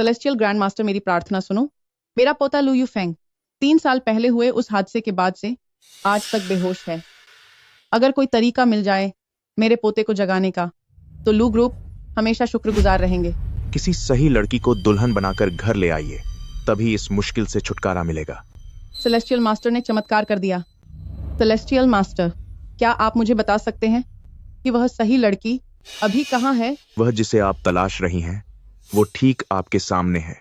Celestial grand master, मेरी प्रार्थना सुनो। मेरा पोता लू यूफेंग 3 साल पहले हुए उस हादसे के बाद से आज तक बेहोश है। अगर कोई तरीका मिल जाए मेरे पोते को जगाने का, तो लू ग्रुप हमेशा शुक्रगुजार रहेंगे। किसी सही लड़की को दुल्हन बनाकर घर ले आइए, तभी इस मुश्किल से छुटकारा मिलेगा। सेलेस्टियल मास्टर ने चमत्कार कर दिया। सेलेस्टियल मास्टर, क्या आप मुझे बता सकते हैं कि वह सही लड़की अभी कहाँ है? वह जिसे आप तलाश रही हैं, वो ठीक आपके सामने है।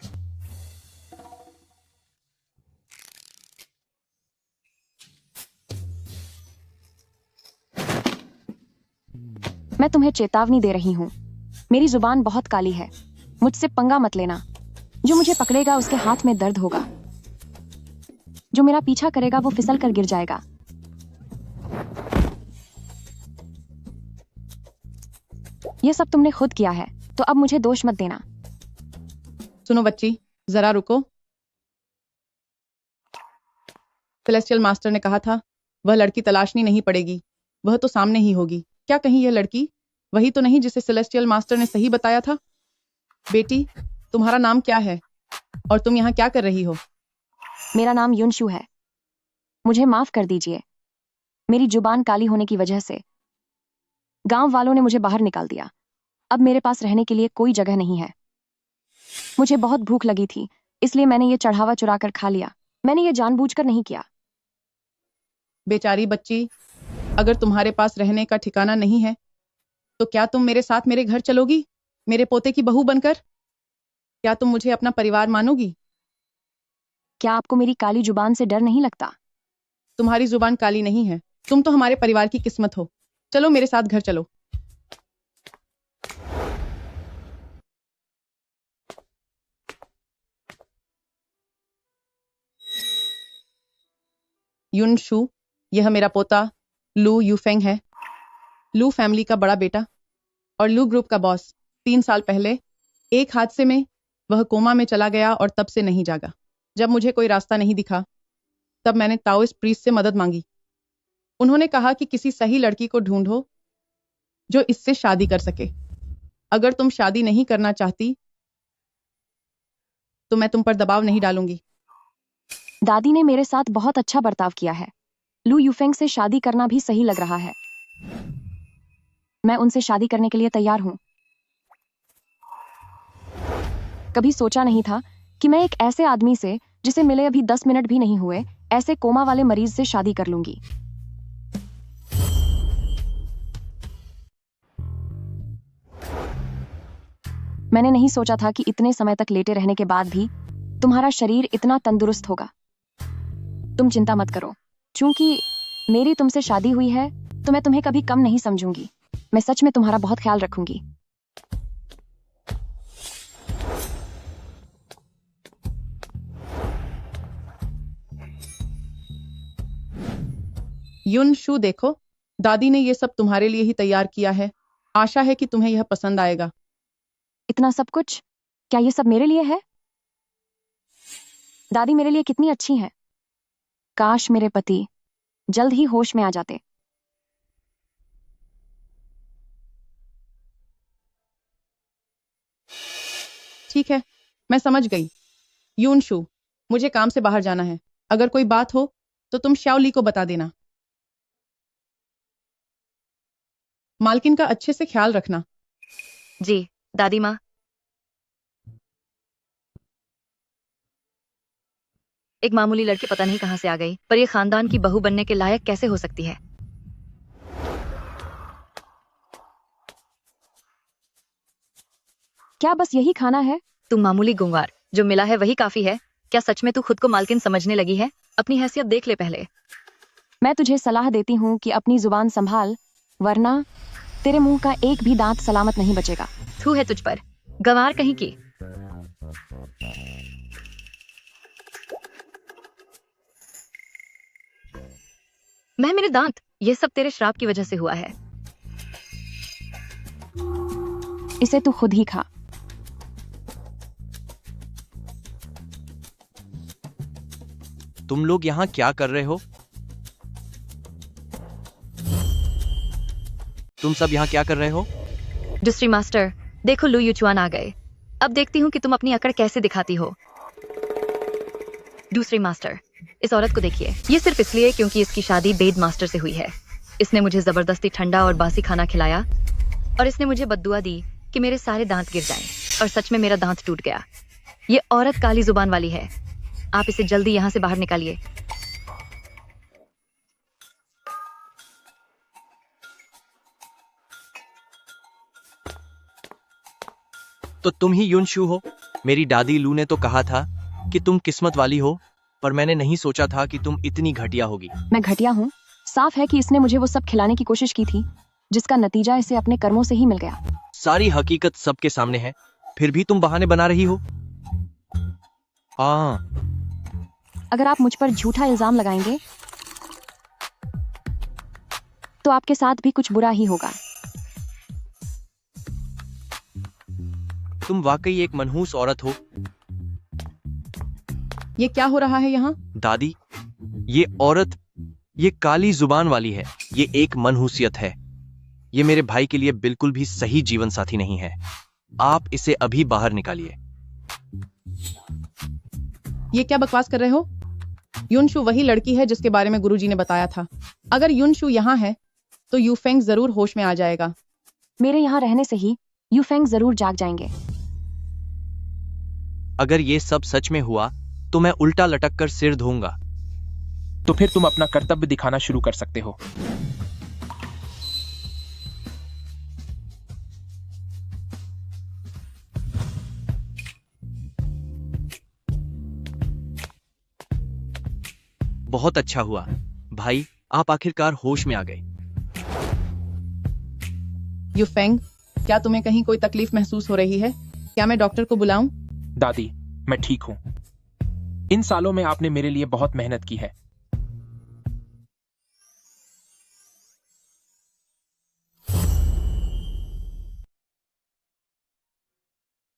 मैं तुम्हें चेतावनी दे रही हूँ, मेरी जुबान बहुत काली है। मुझसे पंगा मत लेना। जो मुझे पकड़ेगा उसके हाथ में दर्द होगा। जो मेरा पीछा करेगा वो फिसल कर गिर जाएगा। यह सब तुमने खुद किया है, तो अब मुझे दोष मत देना। सुनो बच्ची, जरा रुको। सेलेस्टियल मास्टर ने कहा था वह लड़की तलाशनी नहीं पड़ेगी, वह तो सामने ही होगी। क्या कहीं यह लड़की वही तो नहीं जिसे सेलेस्टियल मास्टर ने सही बताया था? बेटी, तुम्हारा नाम क्या है और तुम यहाँ क्या कर रही हो? मेरा नाम युनशु है। मुझे माफ कर दीजिए। मेरी जुबान काली होने की वजह से गांव वालों ने मुझे बाहर निकाल दिया। अब मेरे पास रहने के लिए कोई जगह नहीं है। मुझे बहुत भूख लगी थी, इसलिए मैंने ये चढ़ावा चुरा कर खा लिया। मैंने ये जानबूझकर नहीं किया। बेचारी बच्ची, अगर तुम्हारे पास रहने का ठिकाना नहीं है, तो क्या तुम मेरे साथ मेरे घर चलोगी, मेरे पोते की बहू बनकर? क्या तुम मुझे अपना परिवार मानोगी? क्या आपको मेरी काली जुबान से डर नहीं लगता? तुम्हारी जुबान काली नहीं है, तुम तो हमारे परिवार की किस्मत हो। चलो मेरे साथ घर चलो। युनशु, यह मेरा पोता लू यूफेंग है। लू फैमिली का बड़ा बेटा और लू ग्रुप का बॉस। 3 साल पहले एक हादसे में वह कोमा में चला गया और तब से नहीं जागा। जब मुझे कोई रास्ता नहीं दिखा, तब मैंने ताओइस्ट प्रीस्ट से मदद मांगी। उन्होंने कहा कि किसी सही लड़की को ढूंढो जो इससे शादी कर सके। अगर तुम शादी नहीं करना चाहती, तो मैं तुम पर दबाव नहीं डालूंगी। दादी ने मेरे साथ बहुत अच्छा बर्ताव किया है। लू यूफेंग से शादी करना भी सही लग रहा है। मैं उनसे शादी करने के लिए तैयार हूं। कभी सोचा नहीं था कि मैं एक ऐसे आदमी से, जिसे मिले अभी 10 मिनट भी नहीं हुए, ऐसे कोमा वाले मरीज से शादी कर लूंगी। मैंने नहीं सोचा था कि इतने समय तक लेटे रहने के बाद भी तुम्हारा शरीर इतना तंदुरुस्त होगा। तुम चिंता मत करो, क्योंकि मेरी तुमसे शादी हुई है, तो मैं तुम्हें कभी कम नहीं समझूंगी। मैं सच में तुम्हारा बहुत ख्याल रखूंगी। युनशु, देखो, दादी ने यह सब तुम्हारे लिए ही तैयार किया है। आशा है कि तुम्हें यह पसंद आएगा। इतना सब कुछ? क्या ये सब मेरे लिए है? दादी मेरे लिए कितनी अच्छी हैं। काश मेरे पति जल्द ही होश में आ जाते। ठीक है, मैं समझ गई। युनशु, मुझे काम से बाहर जाना है। अगर कोई बात हो तो तुम श्याओली को बता देना। मालकिन का अच्छे से ख्याल रखना। जी, दादी माँ। एक मामूली लड़की पता नहीं कहां से आ गई, पर ये खानदान की बहू बनने के लायक कैसे हो सकती है? क्या बस यही खाना है? तुम मामूली गुंगार, जो मिला है वही काफी है। क्या सच में तू खुद को मालकिन समझने लगी है? अपनी हैसियत देख ले पहले। मैं तुझे सलाह देती हूँ कि अपनी जुबान संभाल, वरना तेरे मुंह का एक भी दांत सलामत नहीं बचेगा। थू है तुझ पर, गंवार कहीं की। मेरे दांत, ये सब तेरे श्राप की वजह से हुआ है। इसे तू खुद ही खा। तुम लोग यहाँ क्या कर रहे हो? तुम सब यहाँ क्या कर रहे हो? दूसरी मास्टर, देखो लू यूचुआन आ गए। अब देखती हूँ कि तुम अपनी अकड़ कैसे दिखाती हो। दूसरी मास्टर, इस औरत को देखिए। ये सिर्फ इसलिए क्योंकि इसकी शादी बेद मास्टर से हुई है। इसने मुझे जबरदस्ती ठंडा और बासी खाना खिलाया और इसने मुझे बद्दुआ दी कि मेरे सारे दांत गिर जाएं। और सच में मेरा दांत टूट गया। ये औरत काली जुबान वाली है। आप इसे जल्दी यहाँ से बाहर निकालिए। तो तुम ही युनशु हो? मेरी दादी लू ने तो कहा था कि तुम किस्मत वाली हो, पर मैंने नहीं सोचा था कि तुम इतनी घटिया होगी। मैं घटिया हूँ? साफ है कि इसने मुझे वो सब खिलाने की कोशिश की थी जिसका नतीजा इसे अपने कर्मों से ही मिल गया। सारी हकीकत सबके सामने है, फिर भी तुम बहाने बना रही हो। हाँ, अगर आप मुझ पर झूठा इल्जाम लगाएंगे तो आपके साथ भी कुछ बुरा ही होगा। तुम वाकई एक मनहूस औरत हो। ये क्या हो रहा है यहाँ? दादी, ये औरत, ये काली जुबान वाली है। ये एक मनहूसियत है। ये मेरे भाई के लिए बिल्कुल भी सही जीवन साथी नहीं है। आप इसे अभी बाहर निकालिए। ये क्या बकवास कर रहे हो? युनशु वही लड़की है जिसके बारे में गुरुजी ने बताया था। अगर युनशु यहाँ है तो यूफेंग जरूर होश में आ जाएगा। मेरे यहाँ रहने से ही यूफेंग जरूर जाग जाएंगे। अगर ये सब सच में हुआ तो मैं उल्टा लटक कर सिर धोऊंगा। तो फिर तुम अपना कर्तव्य दिखाना शुरू कर सकते हो। बहुत अच्छा हुआ भाई, आप आखिरकार होश में आ गए। यूफेंग, क्या तुम्हें कहीं कोई तकलीफ महसूस हो रही है? क्या मैं डॉक्टर को बुलाऊं? दादी, मैं ठीक हूं। इन सालों में आपने मेरे लिए बहुत मेहनत की है।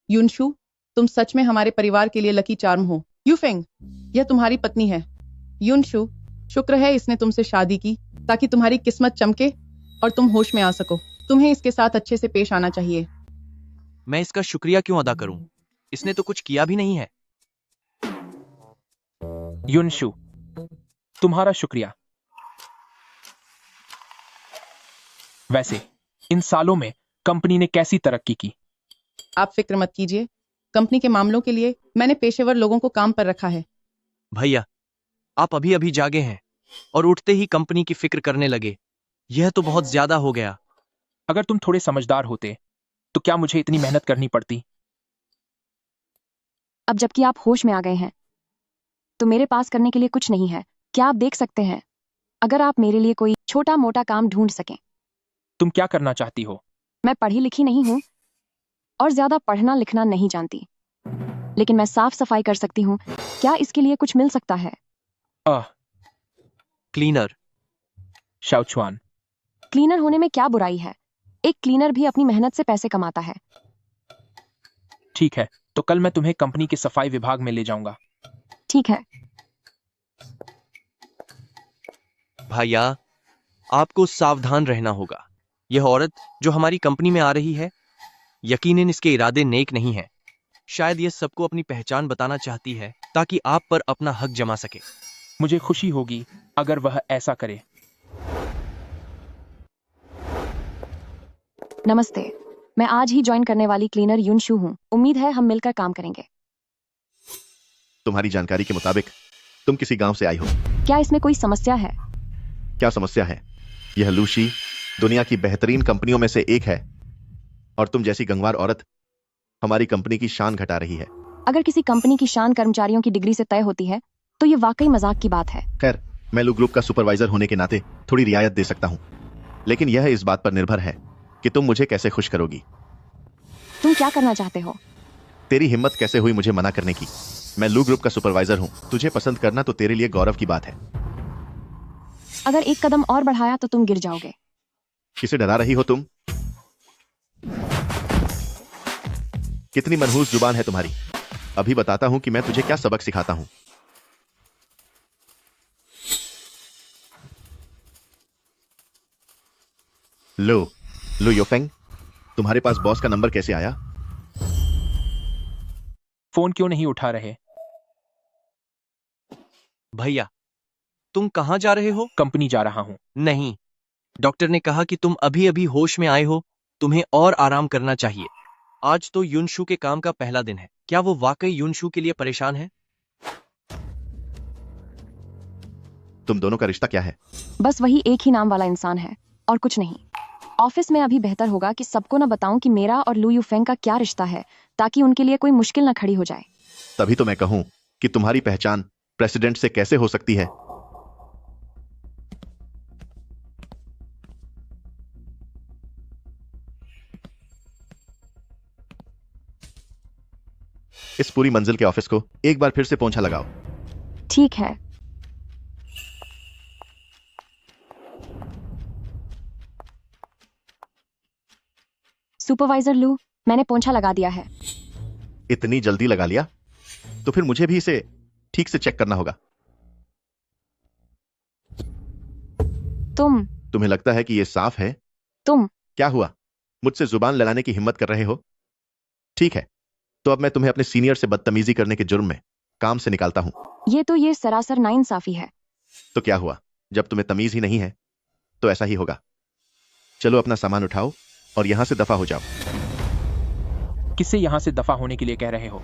युनशु, तुम सच में हमारे परिवार के लिए लकी चार्म हो। यूफेंग, यह तुम्हारी पत्नी है। युनशु, शुक्र है इसने तुमसे शादी की ताकि तुम्हारी किस्मत चमके और तुम होश में आ सको। तुम्हें इसके साथ अच्छे से पेश आना चाहिए। मैं इसका शुक्रिया क्यों अदा करूं? इसने तो कुछ किया भी नहीं है। युनशु, तुम्हारा शुक्रिया। वैसे इन सालों में कंपनी ने कैसी तरक्की की? आप फिक्र मत कीजिए। कंपनी के मामलों के लिए मैंने पेशेवर लोगों को काम पर रखा है। भैया, आप अभी अभी जागे हैं और उठते ही कंपनी की फिक्र करने लगे। यह तो बहुत ज्यादा हो गया। अगर तुम थोड़े समझदार होते तो क्या मुझे इतनी मेहनत करनी पड़ती? अब जबकि आप होश में आ गए हैं तो मेरे पास करने के लिए कुछ नहीं है। क्या आप देख सकते हैं अगर आप मेरे लिए कोई छोटा मोटा काम ढूंढ सकें? तुम क्या करना चाहती हो? मैं पढ़ी लिखी नहीं हूं और ज्यादा पढ़ना लिखना नहीं जानती, लेकिन मैं साफ सफाई कर सकती हूँ। क्या इसके लिए कुछ मिल सकता है? क्लीनर। शाओचुआन, क्लीनर होने में क्या बुराई है? एक क्लीनर भी अपनी मेहनत से पैसे कमाता है। ठीक है, तो कल मैं तुम्हें कंपनी के सफाई विभाग में ले जाऊंगा। ठीक है। भैया, आपको सावधान रहना होगा। यह औरत जो हमारी कंपनी में आ रही है, यकीनन इसके इरादे नेक नहीं है। शायद यह सबको अपनी पहचान बताना चाहती है ताकि आप पर अपना हक जमा सके। मुझे खुशी होगी अगर वह ऐसा करे। नमस्ते, मैं आज ही ज्वाइन करने वाली क्लीनर युनशु हूँ। उम्मीद है हम मिलकर काम करेंगे। तुम्हारी जानकारी के मुताबिक तुम किसी गांव से आई हो। क्या इसमें कोई समस्या है? क्या समस्या है? यह लूशी दुनिया की बेहतरीन कंपनियों में से एक है और तुम जैसी गंगवार औरत हमारी कंपनी की शान घटा रही है। अगर किसी कंपनी की शान कर्मचारियों की डिग्री से तय होती है तो ये वाकई मजाक की बात है। खैर, मैं लू ग्रुप का सुपरवाइजर होने के नाते थोड़ी रियायत दे सकता हूँ, लेकिन यह इस बात पर निर्भर है कि तुम मुझे कैसे खुश करोगी। तुम क्या करना चाहते हो? तेरी हिम्मत कैसे हुई मुझे मना करने की? मैं लू ग्रुप का सुपरवाइजर हूँ। तुझे पसंद करना तो तेरे लिए गौरव की बात है। अगर एक कदम और बढ़ाया तो तुम गिर जाओगे। किसे डरा रही हो तुम? कितनी मनहूस जुबान है तुम्हारी। अभी बताता हूं कि मैं तुझे क्या सबक सिखाता हूं। लो यूफेंग, तुम्हारे पास बॉस का नंबर कैसे आया? फोन क्यों नहीं उठा रहे? भैया, तुम कहाँ जा रहे हो? कंपनी जा रहा हूँ। नहीं, डॉक्टर ने कहा कि तुम अभी अभी होश में आए हो, तुम्हें और आराम करना चाहिए। आज तो युनशु के काम का पहला दिन है। क्या वो वाकई युनशु के लिए परेशान है? तुम दोनों का रिश्ता क्या है? बस वही एक ही नाम वाला इंसान है और कुछ नहीं। ऑफिस में अभी बेहतर होगा कि सबको ना बताऊं कि मेरा और लू यूफेंग का क्या रिश्ता है, ताकि उनके लिए कोई मुश्किल ना खड़ी हो जाए। तभी तो मैं कहूं कि तुम्हारी पहचान प्रेसिडेंट से कैसे हो सकती है। इस पूरी मंजिल के ऑफिस को एक बार फिर से पोंछा लगाओ। ठीक है। सुपरवाइजर लू, मैंने पोंछा लगा दिया है। इतनी जल्दी लगा लिया? तो फिर मुझे भी इसे ठीक से चेक करना होगा। तुम्हें लगता है कि यह साफ है? तुम क्या हुआ? मुझसे जुबान लड़ाने की हिम्मत कर रहे हो? ठीक है, तो अब मैं तुम्हें अपने सीनियर से बदतमीजी करने के जुर्म में काम से निकालता हूं। ये सरासर नाइंसाफी है। तो क्या हुआ? जब तुम्हें तमीज ही नहीं है तो ऐसा ही होगा। चलो अपना सामान उठाओ और यहां से दफा हो जाओ। किससे यहां से दफा होने के लिए कह रहे हो?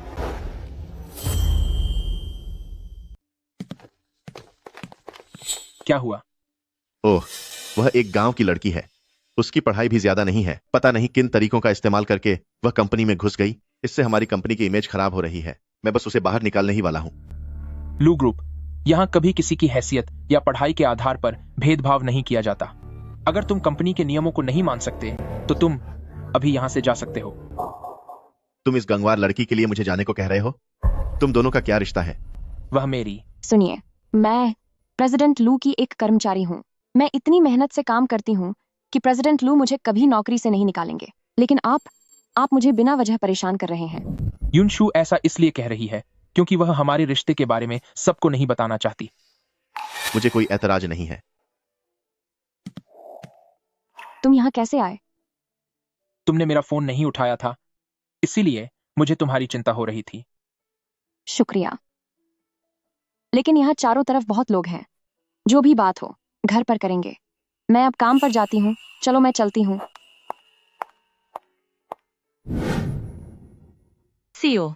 क्या हुआ? ओह, वह एक गांव की लड़की है। उसकी पढ़ाई भी ज्यादा नहीं है। पता नहीं किन तरीकों का इस्तेमाल करके वह कंपनी में घुस गई। इससे हमारी कंपनी की इमेज खराब हो रही है। मैं बस उसे बाहर निकालने ही वाला हूं। लू ग्रुप, यहाँ कभी किसी की हैसियत या पढ़ाई के आधार पर भेदभाव नहीं किया जाता। अगर तुम कंपनी के नियमों को नहीं मान सकते तो तुम अभी यहाँ से जा सकते हो। तुम इस गंगवार लड़की के लिए मुझे जाने को कह रहे हो? तुम दोनों का क्या रिश्ता है? वह मेरी सुनिए, मैं प्रेसिडेंट लू की एक कर्मचारी हूँ। मैं इतनी मेहनत से काम करती हूँ कि प्रेसिडेंट लू मुझे कभी नौकरी से नहीं निकालेंगे। लेकिन आप मुझे बिना वजह परेशान कर रहे हैं। युनशु ऐसा इसलिए कह रही है क्योंकि वह हमारे रिश्ते के बारे में सबको नहीं बताना चाहती। मुझे कोई ऐतराज नहीं है। तुम यहाँ कैसे आए? तुमने मेरा फोन नहीं उठाया था, इसीलिए मुझे तुम्हारी चिंता हो रही थी। शुक्रिया। लेकिन यहाँ चारों तरफ बहुत लोग हैं। जो भी बात हो घर पर करेंगे। मैं अब काम पर जाती हूँ। चलो मैं चलती हूँ। सीओ,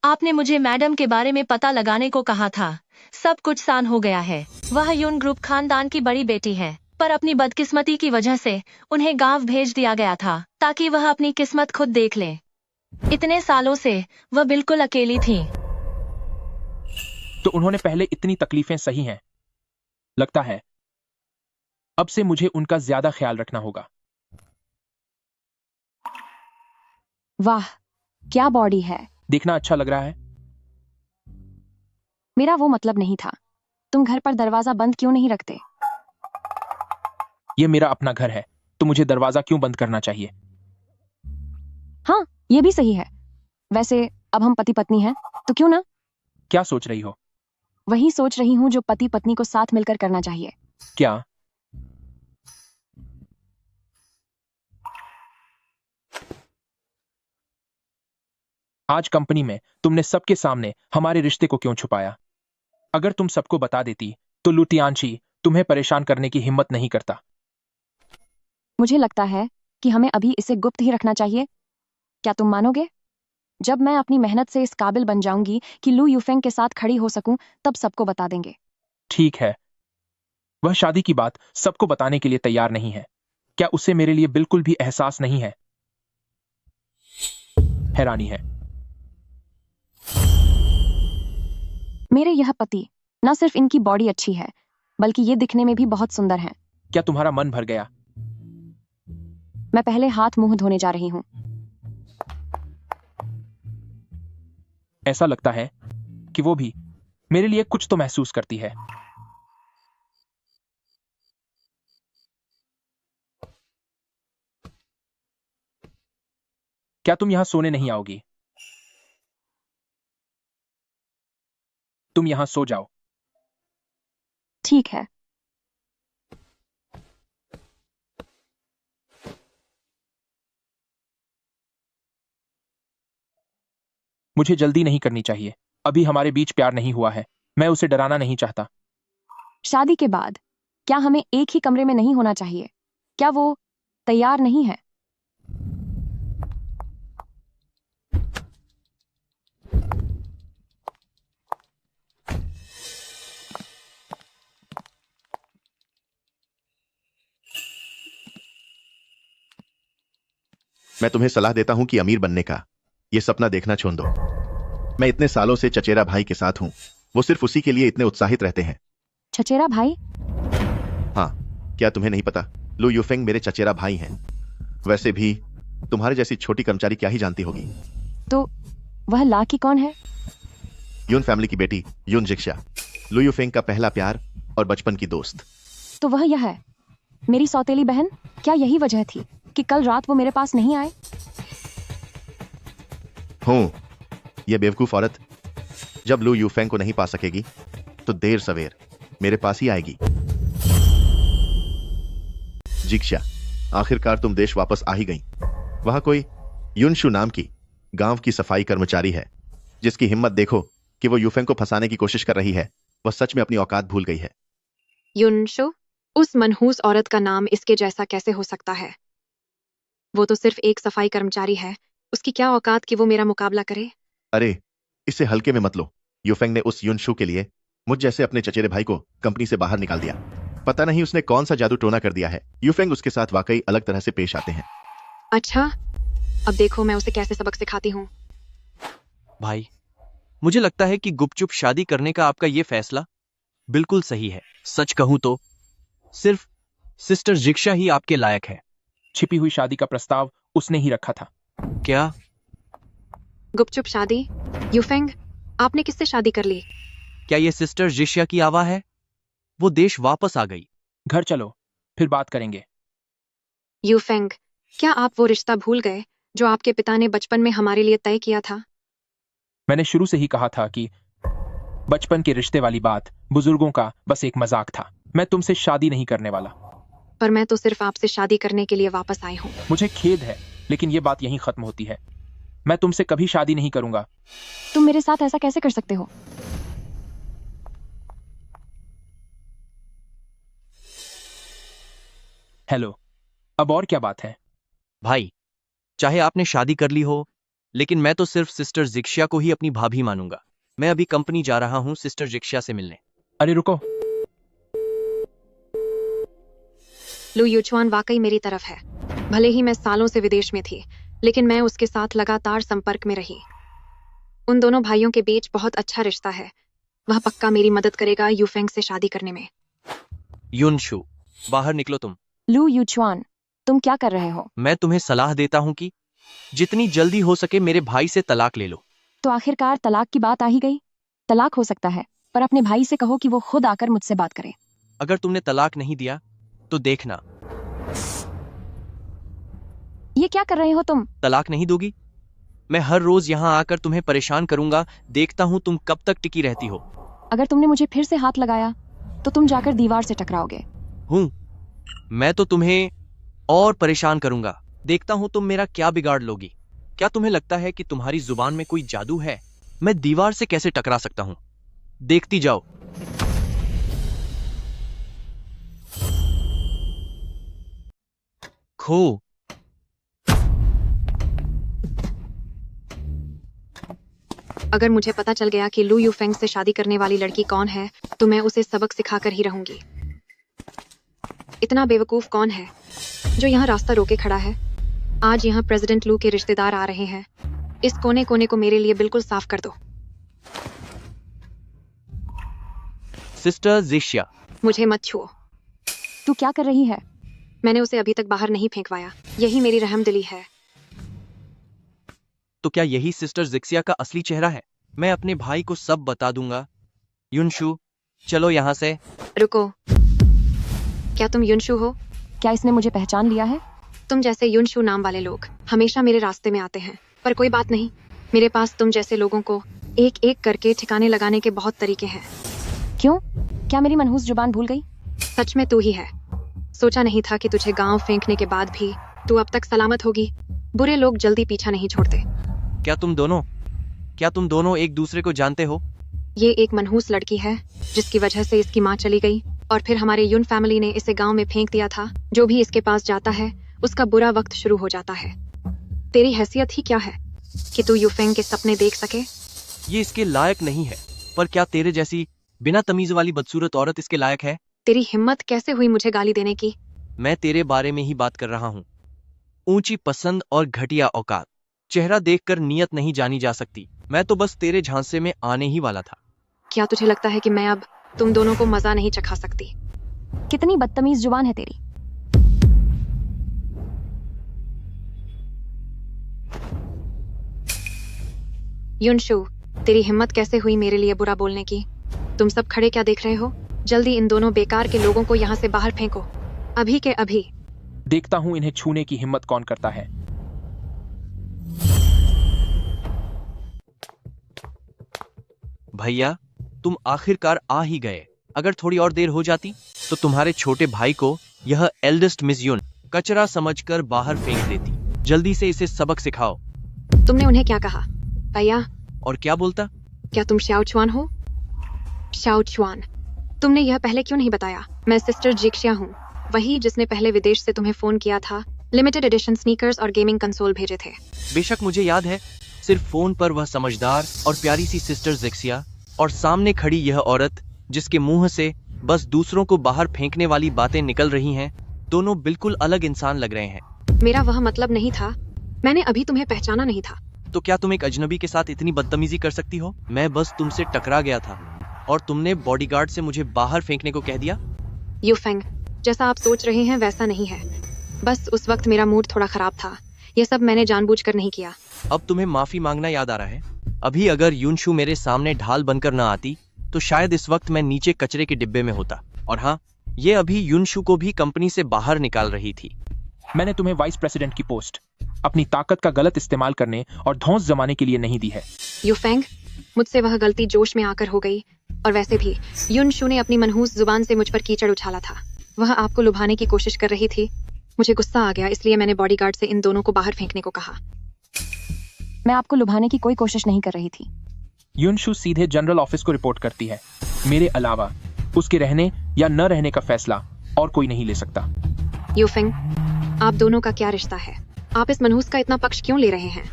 आपने मुझे मैडम के बारे में पता लगाने को कहा था। सब कुछ सान हो गया है। वह यून ग्रुप खानदान की बड़ी बेटी है, पर अपनी बदकिस्मती की वजह से उन्हें गांव भेज दिया गया था ताकि वह अपनी किस्मत खुद देख ले। इतने सालों से वह बिल्कुल अकेली थी। तो उन्होंने पहले इतनी तकलीफें सही हैं। लगता है अब से मुझे उनका ज्यादा ख्याल रखना होगा। वाह, क्या बॉडी है। देखना अच्छा लग रहा है। मेरा वो मतलब नहीं था। तुम घर पर दरवाजा बंद क्यों नहीं रखते? यह मेरा अपना घर है, तो मुझे दरवाजा क्यों बंद करना चाहिए? हाँ, ये भी सही है। वैसे अब हम पति पत्नी हैं, तो क्यों ना? क्या सोच रही हो? वही सोच रही हूँ जो पति पत्नी को साथ मिलकर करना चाहिए। क्या? आज कंपनी में तुमने सबके सामने हमारे रिश्ते को क्यों छुपाया? अगर तुम सबको बता देती तो लुटियांशी तुम्हें परेशान करने की हिम्मत नहीं करता। मुझे लगता है कि हमें अभी इसे गुप्त ही रखना चाहिए। क्या तुम मानोगे? जब मैं अपनी मेहनत से इस काबिल बन जाऊंगी कि लू यूफेंग के साथ खड़ी हो सकूं, तब सबको बता देंगे। ठीक है। वह शादी की बात सबको बताने के लिए तैयार नहीं है। क्या उसे मेरे लिए बिल्कुल भी एहसास नहीं है? हैरानी है। मेरे यह पति न सिर्फ इनकी बॉडी अच्छी है, बल्कि ये दिखने में भी बहुत सुंदर हैं। क्या तुम्हारा मन भर गया? मैं पहले हाथ मुंह धोने जा रही हूँ। ऐसा लगता है कि वो भी मेरे लिए कुछ तो महसूस करती है। क्या तुम यहां सोने नहीं आओगी? तुम यहां सो जाओ। ठीक है। मुझे जल्दी नहीं करनी चाहिए। अभी हमारे बीच प्यार नहीं हुआ है। मैं उसे डराना नहीं चाहता। शादी के बाद क्या हमें एक ही कमरे में नहीं होना चाहिए? क्या वो तैयार नहीं है? मैं तुम्हें सलाह देता हूं कि अमीर बनने का यह सपना देखना छोड़ दो। मैं इतने सालों से चचेरा भाई के साथ हूं। वो सिर्फ उसी के लिए इतने उत्साहित रहते हैं। चचेरा भाई? हाँ, क्या तुम्हें नहीं पता? लू यूफेंग मेरे चचेरा भाई हैं। वैसे भी तुम्हारे जैसी छोटी कर्मचारी क्या ही जानती होगी। तो वह ला की कौन है? यून फैमिली की बेटी यून जिक्शा, लू यूफेंग का पहला प्यार और बचपन की दोस्त। तो वह यह है, मेरी सौतेली बहन। क्या यही वजह थी कि कल रात वो मेरे पास नहीं आए? हूं, यह बेवकूफ औरत जब लू यूफेंग को नहीं पा सकेगी तो देर सवेर मेरे पास ही आएगी। जिक्शा, आखिरकार तुम देश वापस आ ही गई। वहां कोई युनशु नाम की गांव की सफाई कर्मचारी है जिसकी हिम्मत देखो कि वो यूफेंग को फंसाने की कोशिश कर रही है। वह सच में अपनी औकात भूल गई है। युनशु? उस मनहूस औरत का नाम इसके जैसा कैसे हो सकता है? वो तो सिर्फ एक सफाई कर्मचारी है। उसकी क्या औकात कि वो मेरा मुकाबला करे? अरे, इसे हल्के में मत लो। यूफेंग ने उस युनशु के लिए मुझ जैसे अपने चचेरे भाई को कंपनी से बाहर निकाल दिया। पता नहीं उसने कौन सा जादू टोना कर दिया है। यूफेंग उसके साथ वाकई अलग तरह से पेश आते हैं। अच्छा, अब देखो मैं उसे कैसे सबक सिखाती हूँ। भाई, मुझे लगता है कि गुपचुप शादी करने का आपका ये फैसला बिल्कुल सही है। सच कहूं तो सिर्फ सिस्टर जिक्शा ही आपके लायक है। छिपी हुई शादी का प्रस्ताव उसने ही रखा था। क्या? गुपचुप शादी? यूफेंग, आपने किससे शादी कर ली? क्या ये सिस्टर जिक्शा की आवा है? वो देश वापस आ गई। घर चलो, फिर बात करेंगे। यूफेंग, क्या आप वो रिश्ता भूल गए जो आपके पिता ने बचपन में हमारे लिए तय किया था? मैंने शुरू से ही कहा था कि बचपन के रिश्ते वाली बात बुजुर्गों का बस एक मजाक था। मैं तुमसे शादी नहीं करने वाला। पर मैं तो सिर्फ आपसे शादी करने के लिए वापस आई हूँ। मुझे खेद है, लेकिन ये बात यहीं खत्म होती है। मैं तुमसे कभी शादी नहीं करूंगा। तुम मेरे साथ ऐसा कैसे कर सकते हो? हेलो, अब और क्या बात है? भाई, चाहे आपने शादी कर ली हो, लेकिन मैं तो सिर्फ सिस्टर जिक्शा को ही अपनी भाभी मानूंगा। मैं अभी कंपनी जा रहा हूं सिस्टर जिक्शा से मिलने। अरे रुको, लू यूचुआन वाकई मेरी तरफ है। भले ही मैं सालों से विदेश में थी, लेकिन मैं उसके साथ लगातार संपर्क में रही। उन दोनों भाइयों के बीच बहुत अच्छा रिश्ता है। वह पक्का मेरी मदद करेगा यूफेंग से शादी करने में। युनशु, बाहर निकलो तुम। लू यूचुआन, तुम क्या कर रहे हो? मैं तुम्हें सलाह देता हूं कि जितनी जल्दी हो सके मेरे भाई से तलाक ले लो। तो आखिरकार तलाक की बात आ ही गई। तलाक हो सकता है, पर अपने भाई से कहो कि वो खुद आकर मुझसे बात करे। अगर तुमने तलाक नहीं दिया तो देखना। ये क्या कर रहे हो तुम? तलाक नहीं दोगी? मैं हर रोज यहाँ आकर तुम्हें परेशान करूंगा। देखता हूँ तुम कब तक टिकी रहती हो। अगर तुमने मुझे फिर से हाथ लगाया तो तुम जाकर दीवार से टकराओगे। हूँ, मैं तो तुम्हें और परेशान करूंगा। देखता हूँ तुम मेरा क्या बिगाड़ लोगी। क्या तुम्हें लगता है कि तुम्हारी जुबान में कोई जादू है? मैं दीवार से कैसे टकरा सकता हूँ? देखती जाओ। खो। अगर मुझे पता चल गया कि लू यूफेंग से शादी करने वाली लड़की कौन है, तो मैं उसे सबक सिखाकर ही रहूंगी। इतना बेवकूफ कौन है जो यहाँ रास्ता रोके खड़ा है? आज यहाँ प्रेसिडेंट लू के रिश्तेदार आ रहे हैं। इस कोने कोने को मेरे लिए बिल्कुल साफ कर दो। सिस्टर जिक्शा, मुझे मत छुओ। तू क्या कर रही है? मैंने उसे अभी तक बाहर नहीं फेंकवाया। यही मेरी रहमदिली है। तो क्या यही सिस्टर जिक्सिया का असली चेहरा है? मैं अपने भाई को सब बता दूंगा। युनशु, चलो यहाँ से। रुको, क्या तुम युनशु हो? क्या इसने मुझे पहचान लिया है? तुम जैसे युनशु नाम वाले लोग हमेशा मेरे रास्ते में आते हैं, पर कोई बात नहीं। मेरे पास तुम जैसे लोगों को एक एक करके ठिकाने लगाने के बहुत तरीके हैं। क्यों? क्या मेरी मनहूस जुबान भूल गई? सच में तू ही है। सोचा नहीं था कि तुझे गांव फेंकने के बाद भी तू अब तक सलामत होगी। बुरे लोग जल्दी पीछा नहीं छोड़ते। क्या क्या तुम दोनों एक दूसरे को जानते हो? ये एक मनहूस लड़की है जिसकी वजह से इसकी माँ चली गई और फिर हमारे युन फैमिली ने इसे गांव में फेंक दिया था। जो भी इसके पास जाता है उसका बुरा वक्त शुरू हो जाता है। तेरी हैसियत ही क्या है कि तू यूफेंग के सपने देख सके? ये इसके लायक नहीं है, पर क्या तेरे जैसी बिना तमीज वाली बदसूरत औरत इसके लायक है? तेरी हिम्मत कैसे हुई मुझे गाली देने की? मैं तेरे बारे में ही बात कर रहा हूँ। ऊंची पसंद और घटिया औकात, चेहरा देखकर नियत नहीं जानी जा सकती। मैं तो बस तेरे झांसे में आने ही वाला था। क्या तुझे लगता है कि मैं अब तुम दोनों को मजा नहीं चखा सकती? कितनी बदतमीज जुबान है तेरी। युनशु, तेरी हिम्मत कैसे हुई मेरे लिए बुरा बोलने की? तुम सब खड़े क्या देख रहे हो? जल्दी इन दोनों बेकार के लोगों को यहाँ से बाहर फेंको, अभी के अभी। देखता हूं इन्हें छूने की हिम्मत कौन करता है। भैया, तुम आखिरकार आ ही गए। अगर थोड़ी और देर हो जाती तो तुम्हारे छोटे भाई को यह एल्डेस्ट मिस युन कचरा समझकर बाहर फेंक देती। जल्दी से इसे सबक सिखाओ। तुमने उन्हें क्या कहा भैया? और क्या बोलता? क्या तुम शाओ चुआन हो? शाओ चुआन, तुमने यह पहले क्यों नहीं बताया? मैं सिस्टर जिक्शिया हूँ, वही जिसने पहले विदेश से तुम्हें फोन किया था, लिमिटेड एडिशन स्नीकर्स और गेमिंग कंसोल भेजे थे। बेशक मुझे याद है। सिर्फ फोन पर वह समझदार और प्यारी सी सिस्टर जिक्सिया और सामने खड़ी यह औरत जिसके मुंह से बस दूसरों को बाहर फेंकने वाली बातें निकल रही हैं, दोनों बिल्कुल अलग इंसान लग रहे हैं। मेरा वह मतलब नहीं था, मैंने अभी तुम्हें पहचाना नहीं था। तो क्या तुम एक अजनबी के साथ इतनी बदतमीजी कर सकती हो? मैं बस तुमसे टकरा गया था और तुमने बॉडीगार्ड से मुझे बाहर फेंकने को कह दिया। यूफेंग, जैसा आप सोच रहे हैं वैसा नहीं है। बस उस वक्त मेरा मूड थोड़ा खराब था। यह सब मैंने जानबूझकर नहीं किया। अब तुम्हें माफी मांगना याद आ रहा है? अभी अगर युनशु मेरे सामने ढाल बनकर न आती तो शायद इस वक्त मैं नीचे कचरे के डिब्बे में होता। और हाँ, ये अभी युनशु को भी कंपनी से बाहर निकाल रही थी। मैंने तुम्हें वाइस प्रेसिडेंट की पोस्ट अपनी ताकत का गलत इस्तेमाल करने और धौंस जमाने के लिए नहीं दी है। यूफेंग, मुझसे वह गलती जोश में आकर हो गई। और वैसे भी युनशु ने अपनी मनहूस जुबान से मुझ पर कीचड़ उछाला था। वह आपको लुभाने की कोशिश कर रही थी। मुझे गुस्सा आ गया, इसलिए मैंने बॉडीगार्ड से इन दोनों को बाहर फेंकने को कहा। मैं आपको लुभाने की कोई कोशिश नहीं कर रही थी। युनशु सीधे जनरल ऑफिस को रिपोर्ट करती है। मेरे अलावा उसके रहने या न रहने का फैसला और कोई नहीं ले सकता। यूफेंग, आप दोनों का क्या रिश्ता है? आप इस मनहूस का इतना पक्ष क्यों ले रहे हैं?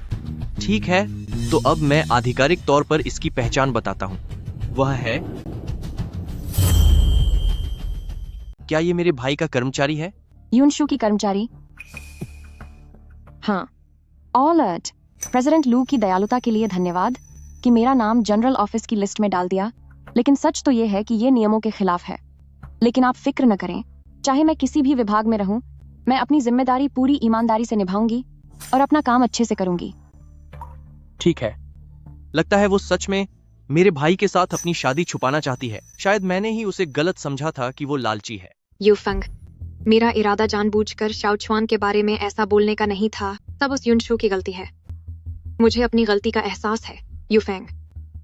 ठीक है, तो अब मैं आधिकारिक तौर पर इसकी पहचान बताता हूँ। वह है, क्या ये मेरे भाई का कर्मचारी है? युनशु की कर्मचारी? हाँ। ऑलर्ट, प्रेसिडेंट लू की दयालुता के लिए धन्यवाद कि मेरा नाम जनरल ऑफिस की लिस्ट में डाल दिया, लेकिन सच तो ये है कि ये नियमों के खिलाफ है। लेकिन आप फिक्र न करें, चाहे मैं किसी भी विभाग में रहूं, मैं अपनी जिम्मेदारी पूरी ईमानदारी से निभाऊंगी और अपना काम अच्छे से करूंगी। ठीक है। लगता है वो सच में मेरे भाई के साथ अपनी शादी छुपाना चाहती है। शायद मैंने ही उसे गलत समझा था कि वो लालची है। यूफेंग, मेरा इरादा जानबूझकर शाओ चुआन के बारे में ऐसा बोलने का नहीं था। सब उस युनशु की गलती है। मुझे अपनी गलती का एहसास है। यूफेंग,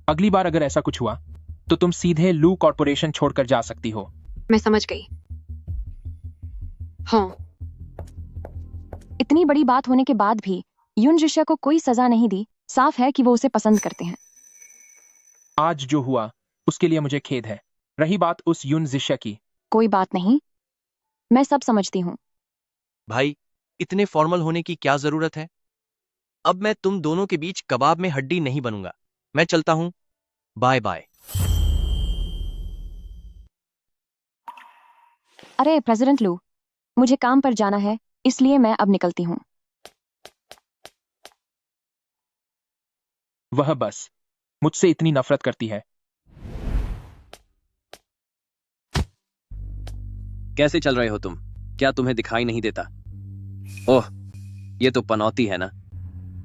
अगली बार अगर ऐसा कुछ हुआ तो तुम सीधे लू कॉर्पोरेशन छोड़कर जा सकती हो। मैं समझ गई। हाँ। इतनी बड़ी बात होने के बाद भी युन जिशिया को कोई सजा नहीं दी। साफ है कि वो उसे पसंद करते हैं। आज जो हुआ उसके लिए मुझे खेद है। रही बात उस युन जिशिया की, कोई बात नहीं, मैं सब समझती हूँ। भाई, इतने फॉर्मल होने की क्या जरूरत है? अब मैं तुम दोनों के बीच कबाब में हड्डी नहीं बनूंगा। मैं चलता हूं। Bye bye. अरे प्रेसिडेंट लू, मुझे काम पर जाना है, इसलिए मैं अब निकलती हूँ। वह बस मुझसे इतनी नफरत करती है। कैसे चल रहे हो तुम? क्या तुम्हें दिखाई नहीं देता? ओह, ये तो पनौती है ना।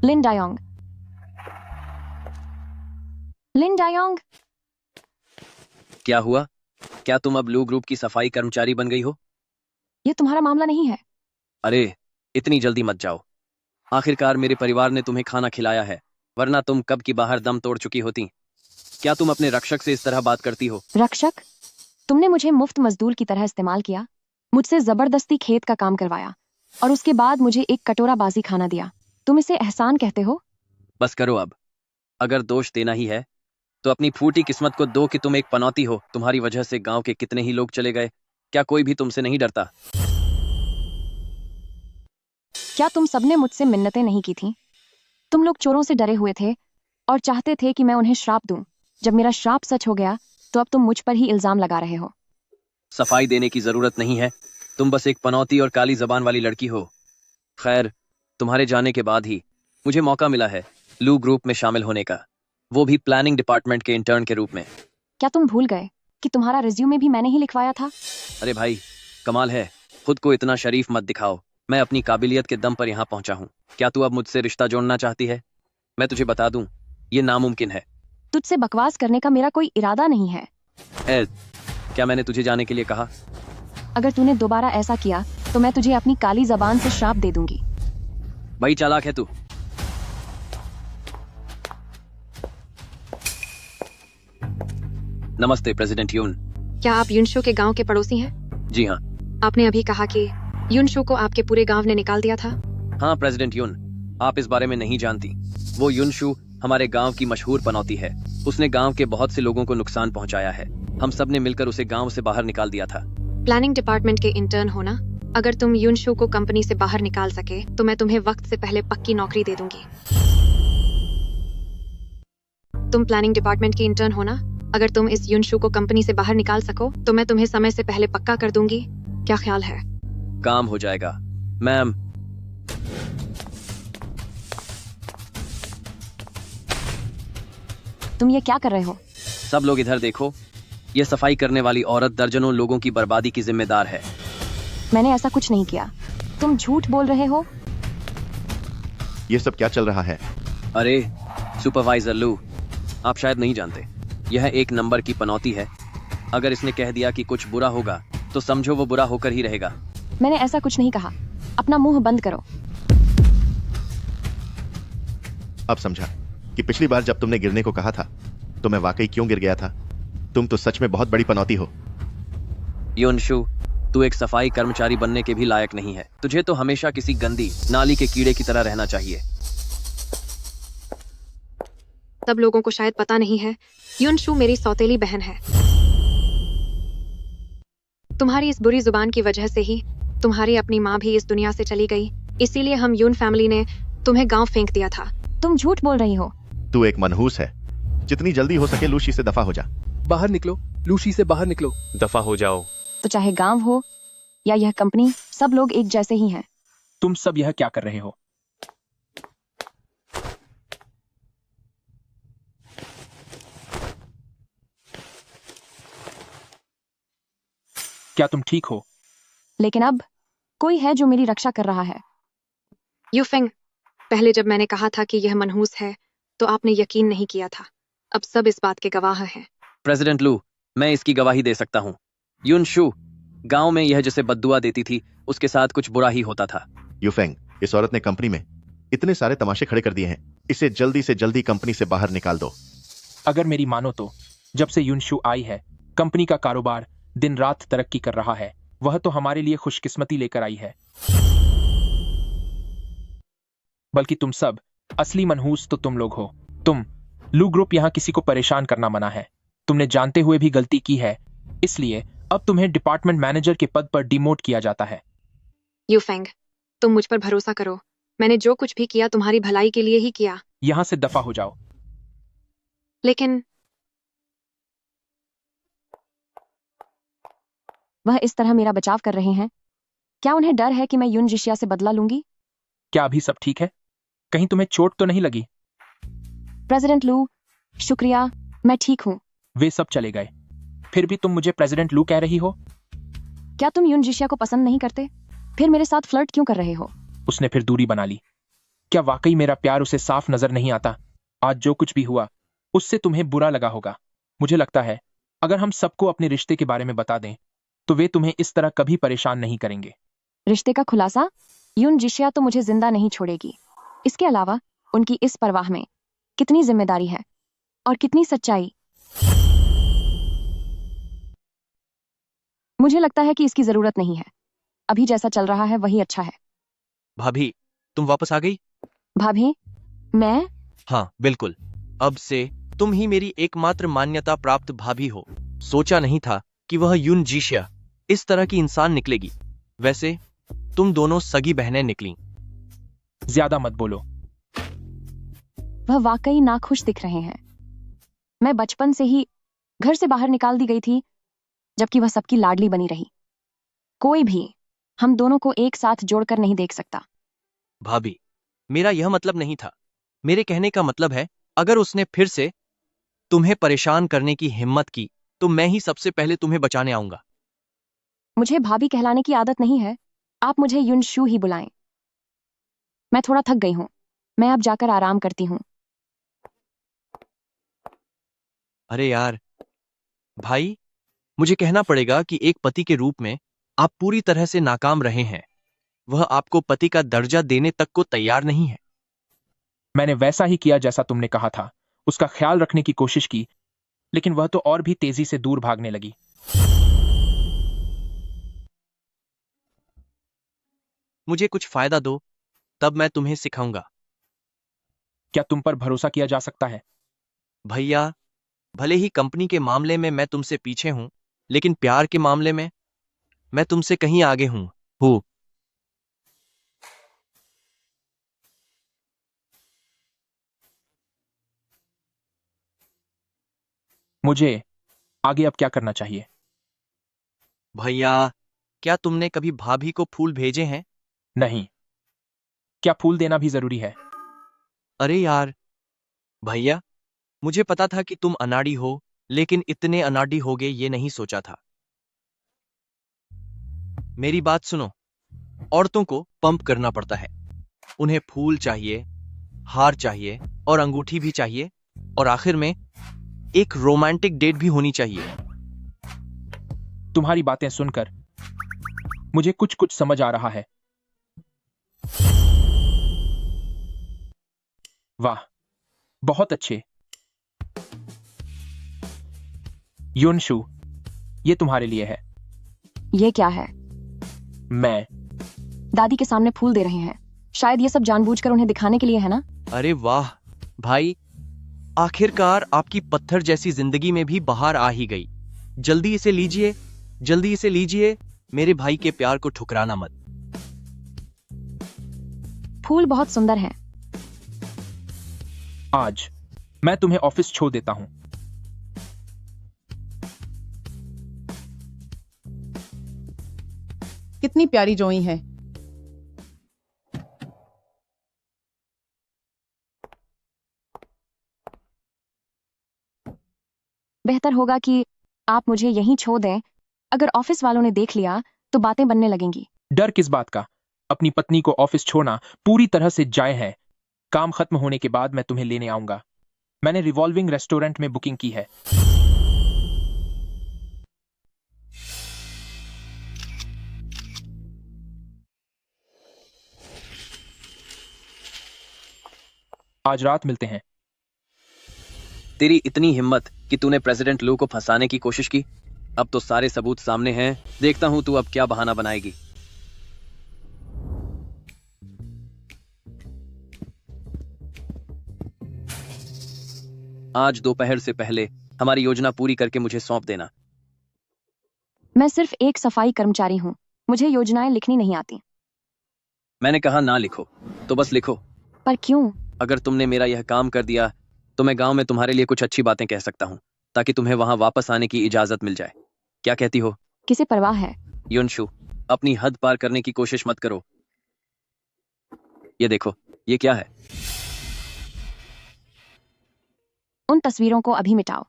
लिन डायोंग। लिन डायोंग, क्या हुआ? क्या तुम अब लू ग्रुप की सफाई कर्मचारी बन गई हो? ये तुम्हारा मामला नहीं है। अरे, इतनी जल्दी मत जाओ। आखिरकार मेरे परिवार ने तुम्हें खाना खिलाया है, वरना तुम कब की बाहर दम तोड़ चुकी होती। क्या तुम अपने रक्षक से इस तरह बात करती हो? रक्षक? तुमने मुझे मुफ्त मजदूर की तरह इस्तेमाल किया, मुझसे जबरदस्ती खेत का काम करवाया और उसके बाद मुझे एक कटोरा बासी खाना दिया। तुम इसे एहसान कहते हो? बस करो अब। अगर दोष देना ही है तो अपनी फूटी किस्मत को दो कि तुम एक पनौती हो। तुम्हारी वजह से गांव के कितने ही लोग चले गए। क्या कोई भी तुमसे नहीं डरता? क्या तुम सबने मुझसे मिन्नतें नहीं की थीं? तुम लोग चोरों से डरे हुए थे और चाहते थे कि मैं उन्हें श्राप दूं। जब मेरा श्राप सच हो गया तो अब तुम मुझ पर ही इल्जाम लगा रहे हो। सफाई देने की जरूरत नहीं है, तुम बस एक पनौती और काली जबान वाली लड़की हो। खैर, तुम्हारे जाने के बाद ही मुझे मौका मिला है लू ग्रुप में शामिल होने का, वो भी प्लानिंग डिपार्टमेंट के इंटर्न के रूप में। क्या तुम भूल गए कि तुम्हारा रिज्यूमे भी मैंने ही लिखवाया था? अरे भाई, कमाल है, खुद को इतना शरीफ मत दिखाओ। मैं अपनी काबिलियत के दम पर यहाँ पहुंचा हूँ। क्या तू अब मुझसे रिश्ता जोड़ना चाहती है? मैं तुझे बता दूं, ये नामुमकिन है। तुझसे बकवास करने का मेरा कोई इरादा नहीं है। क्या मैंने तुझे जाने के लिए कहा? अगर तूने दोबारा ऐसा किया तो मैं तुझे अपनी काली जबान से श्राप दे दूंगी। भाई चालाक है तू। नमस्ते प्रेसिडेंट यून। क्या आप युनशु के गांव के पड़ोसी हैं? जी हाँ। आपने अभी कहा कि युनशु को आपके पूरे गांव ने निकाल दिया था। हाँ प्रेसिडेंट यून, आप इस बारे में नहीं जानती। वो युनशु हमारे गांव की मशहूर पनौती है। उसने गांव के बहुत से लोगों को नुकसान पहुंचाया है। हम सब ने मिलकर उसे गांव से बाहर निकाल दिया था। प्लानिंग डिपार्टमेंट के इंटर्न होना, अगर तुम युनशु को कंपनी से बाहर निकाल सके तो मैं तुम्हें वक्त से पहले पक्की नौकरी दे दूंगी। तुम प्लानिंग डिपार्टमेंट की इंटर्न होना, अगर तुम इस युनशु को कंपनी से बाहर निकाल सको तो मैं तुम्हें समय से पहले पक्का कर दूंगी। क्या ख्याल है? काम हो जाएगा मैम। तुम ये क्या कर रहे हो? सब लोग इधर देखो, ये सफाई करने वाली औरत दर्जनों लोगों की बर्बादी की जिम्मेदार है। मैंने ऐसा कुछ नहीं किया। तुम झूठ बोल रहे हो। ये सब क्या चल रहा है? अरे सुपरवाइजर लू, आप शायद नहीं जानते, यह एक नंबर की पनौती है। अगर इसने कह दिया कि कुछ बुरा होगा तो समझो वो बुरा होकर ही रहेगा। मैंने ऐसा कुछ नहीं कहा। अपना मुंह बंद करो। अब समझा कि पिछली बार जब तुमने गिरने को कहा था तो मैं वाकई क्यों गिर गया था। तुम तो सच में बहुत बड़ी पनौती हो। युनशु, तू एक सफाई कर्मचारी बनने के भी लायक नहीं है। तुझे तो हमेशा किसी गंदी नाली के कीड़े की तरह रहना चाहिए। सब लोगों को शायद पता नहीं है, युनशु मेरी सौतेली बहन है। तुम्हारी इस बुरी जुबान की वजह से ही तुम्हारी अपनी माँ भी इस दुनिया से चली गई। इसीलिए हम यून फैमिली ने तुम्हें गांव फेंक दिया था। तुम झूठ बोल रही हो। तू एक मनहूस है। जितनी जल्दी हो सके लूशी से दफा हो जा। बाहर निकलो, लूशी से बाहर निकलो। दफा हो जाओ। तो चाहे गांव हो या यह कंपनी, सब लोग एक जैसे ही हैं। तुम सब यह क्या कर रहे हो? क्या तुम ठीक हो? लेकिन अब कोई है जो मेरी रक्षा कर रहा है। यूफेंग, पहले जब मैंने कहा था कि यह मनहूस है तो आपने यकीन नहीं किया था। अब सब इस बात के गवाह हैं। प्रेसिडेंट लू, मैं इसकी गवाही दे सकता हूँ। युनशु, गांव में यह जिसे बद्दुआ देती थी उसके साथ कुछ बुरा ही होता था। यूफेंग, इस औरत ने कंपनी में इतने सारे तमाशे खड़े कर दिए हैं। इसे जल्दी से जल्दी कंपनी से बाहर निकाल दो। अगर मेरी मानो तो जब से युनशु आई है कंपनी का कारोबार दिन रात तरक्की कर रहा है। वह तो हमारे लिए खुशकिस्मती लेकर आई है। बल्कि तुम सब असली मनहूस तो तुम लोग हो। तुम लू ग्रुप यहाँ किसी को परेशान करना मना है। तुमने जानते हुए भी गलती की है, इसलिए अब तुम्हें डिपार्टमेंट मैनेजर के पद पर डिमोट किया जाता है। यूफेंग, तुम मुझ पर भरोसा करो। मैंने जो कुछ भी किया तुम्हारी भलाई के लिए ही किया। यहाँ से दफा हो जाओ। लेकिन वह इस तरह मेरा बचाव कर रहे हैं। क्या उन्हें डर है कि मैं युन जिशिया से बदला लूंगी? क्या अभी सब ठीक है? कहीं तुम्हें चोट तो नहीं लगी? प्रेसिडेंट लू, शुक्रिया, मैं ठीक हूँ। वे सब चले गए, फिर भी तुम मुझे प्रेसिडेंट लू कह रही हो। क्या तुम युन जिशिया को पसंद नहीं करते? फिर मेरे साथ फ्लर्ट क्यों कर रहे हो? उसने फिर दूरी बना ली। क्या वाकई मेरा प्यार उसे साफ नजर नहीं आता? आज जो कुछ भी हुआ उससे तुम्हें बुरा लगा होगा। मुझे लगता है अगर हम सबको अपने रिश्ते के बारे में बता दें तो वे तुम्हें इस तरह कभी परेशान नहीं करेंगे। रिश्ते का खुलासा? युन जिशिया तो मुझे जिंदा नहीं छोड़ेगी। इसके अलावा उनकी इस परवाह में कितनी जिम्मेदारी है और कितनी सच्चाई। मुझे लगता है कि इसकी जरूरत नहीं है। अभी जैसा चल रहा है वही अच्छा है। भाभी, तुम वापस आ गई? भाभी? मैं? हाँ बिल्कुल। अब से तुम ही मेरी एकमात्र मान्यता प्राप्त भाभी हो। सोचा नहीं था कि वह यून जीशिया इस तरह की इंसान निकलेगी। वैसे तुम दोनों सगी बहनें निकली। ज्यादा मत बोलो। वह वाकई नाखुश दिख रहे हैं। मैं बचपन से ही घर से बाहर निकाल दी गई थी, जबकि वह सबकी लाडली बनी रही। कोई भी हम दोनों को एक साथ जोड़कर नहीं देख सकता। भाभी, मेरा यह मतलब नहीं था। मेरे कहने का मतलब है, अगर उसने फिर से तुम्हें परेशान करने की हिम्मत की तो मैं ही सबसे पहले तुम्हें बचाने आऊंगा। मुझे भाभी कहलाने की आदत नहीं है। आप मुझे युनशु ही बुलाएं। मैं थोड़ा थक गई हूं। मैं अब जाकर आराम करती हूं। अरे यार भाई, मुझे कहना पड़ेगा कि एक पति के रूप में आप पूरी तरह से नाकाम रहे हैं। वह आपको पति का दर्जा देने तक को तैयार नहीं है। मैंने वैसा ही किया जैसा तुमने कहा था। उसका ख्याल रखने की कोशिश की, लेकिन वह तो और भी तेजी से दूर भागने लगी। मुझे कुछ फायदा दो, तब मैं तुम्हें सिखाऊंगा। क्या तुम पर भरोसा किया जा सकता है? भैया, भले ही कंपनी के मामले में मैं तुमसे पीछे हूं, लेकिन प्यार के मामले में मैं तुमसे कहीं आगे हूं। मुझे आगे अब क्या करना चाहिए? भैया, क्या तुमने कभी भाभी को फूल भेजे हैं? नहीं। क्या फूल देना भी जरूरी है? अरे यार भैया, मुझे पता था कि तुम अनाड़ी हो, लेकिन इतने अनाड़ी होगे ये नहीं सोचा था। मेरी बात सुनो, औरतों को पंप करना पड़ता है। उन्हें फूल चाहिए, हार चाहिए और अंगूठी भी चाहिए, और आखिर में एक रोमांटिक डेट भी होनी चाहिए। तुम्हारी बातें सुनकर मुझे कुछ कुछ समझ आ रहा है। वाह, बहुत अच्छे। युनशु, ये तुम्हारे लिए है। ये क्या है? मैं दादी के सामने फूल दे रहे हैं। शायद ये सब जानबूझकर उन्हें दिखाने के लिए है ना? अरे वाह भाई, आखिरकार आपकी पत्थर जैसी जिंदगी में भी बाहर आ ही गई। जल्दी इसे लीजिए, जल्दी इसे लीजिए। मेरे भाई के प्यार को ठुकराना मत। फूल बहुत सुंदर हैं। आज मैं तुम्हें ऑफिस छोड़ देता हूं। कितनी प्यारी जोई है। बेहतर होगा कि आप मुझे यहीं छोड़ दें। अगर ऑफिस वालों ने देख लिया तो बातें बनने लगेंगी। डर किस बात का? अपनी पत्नी को ऑफिस छोड़ना पूरी तरह से जायज है। काम खत्म होने के बाद मैं तुम्हें लेने आऊंगा। मैंने रिवॉल्विंग रेस्टोरेंट में बुकिंग की है। आज रात मिलते हैं। तेरी इतनी हिम्मत कि तूने प्रेसिडेंट लू को फंसाने की कोशिश की। अब तो सारे सबूत सामने हैं। देखता हूं तू अब क्या बहाना बनाएगी। आज दोपहर से पहले हमारी योजना पूरी करके मुझे सौंप देना। मैं सिर्फ एक सफाई कर्मचारी हूँ। मुझे योजनाएं लिखनी नहीं आती। मैंने कहा ना लिखो तो बस लिखो। पर क्यों? अगर तुमने मेरा यह काम कर दिया तो मैं गांव में तुम्हारे लिए कुछ अच्छी बातें कह सकता हूं, ताकि तुम्हें वहां वापस आने की इजाजत मिल जाए। क्या कहती हो? किसे परवाह है? युनशु, अपनी हद पार करने की कोशिश मत करो। ये देखो, ये क्या है? उन तस्वीरों को अभी मिटाओ।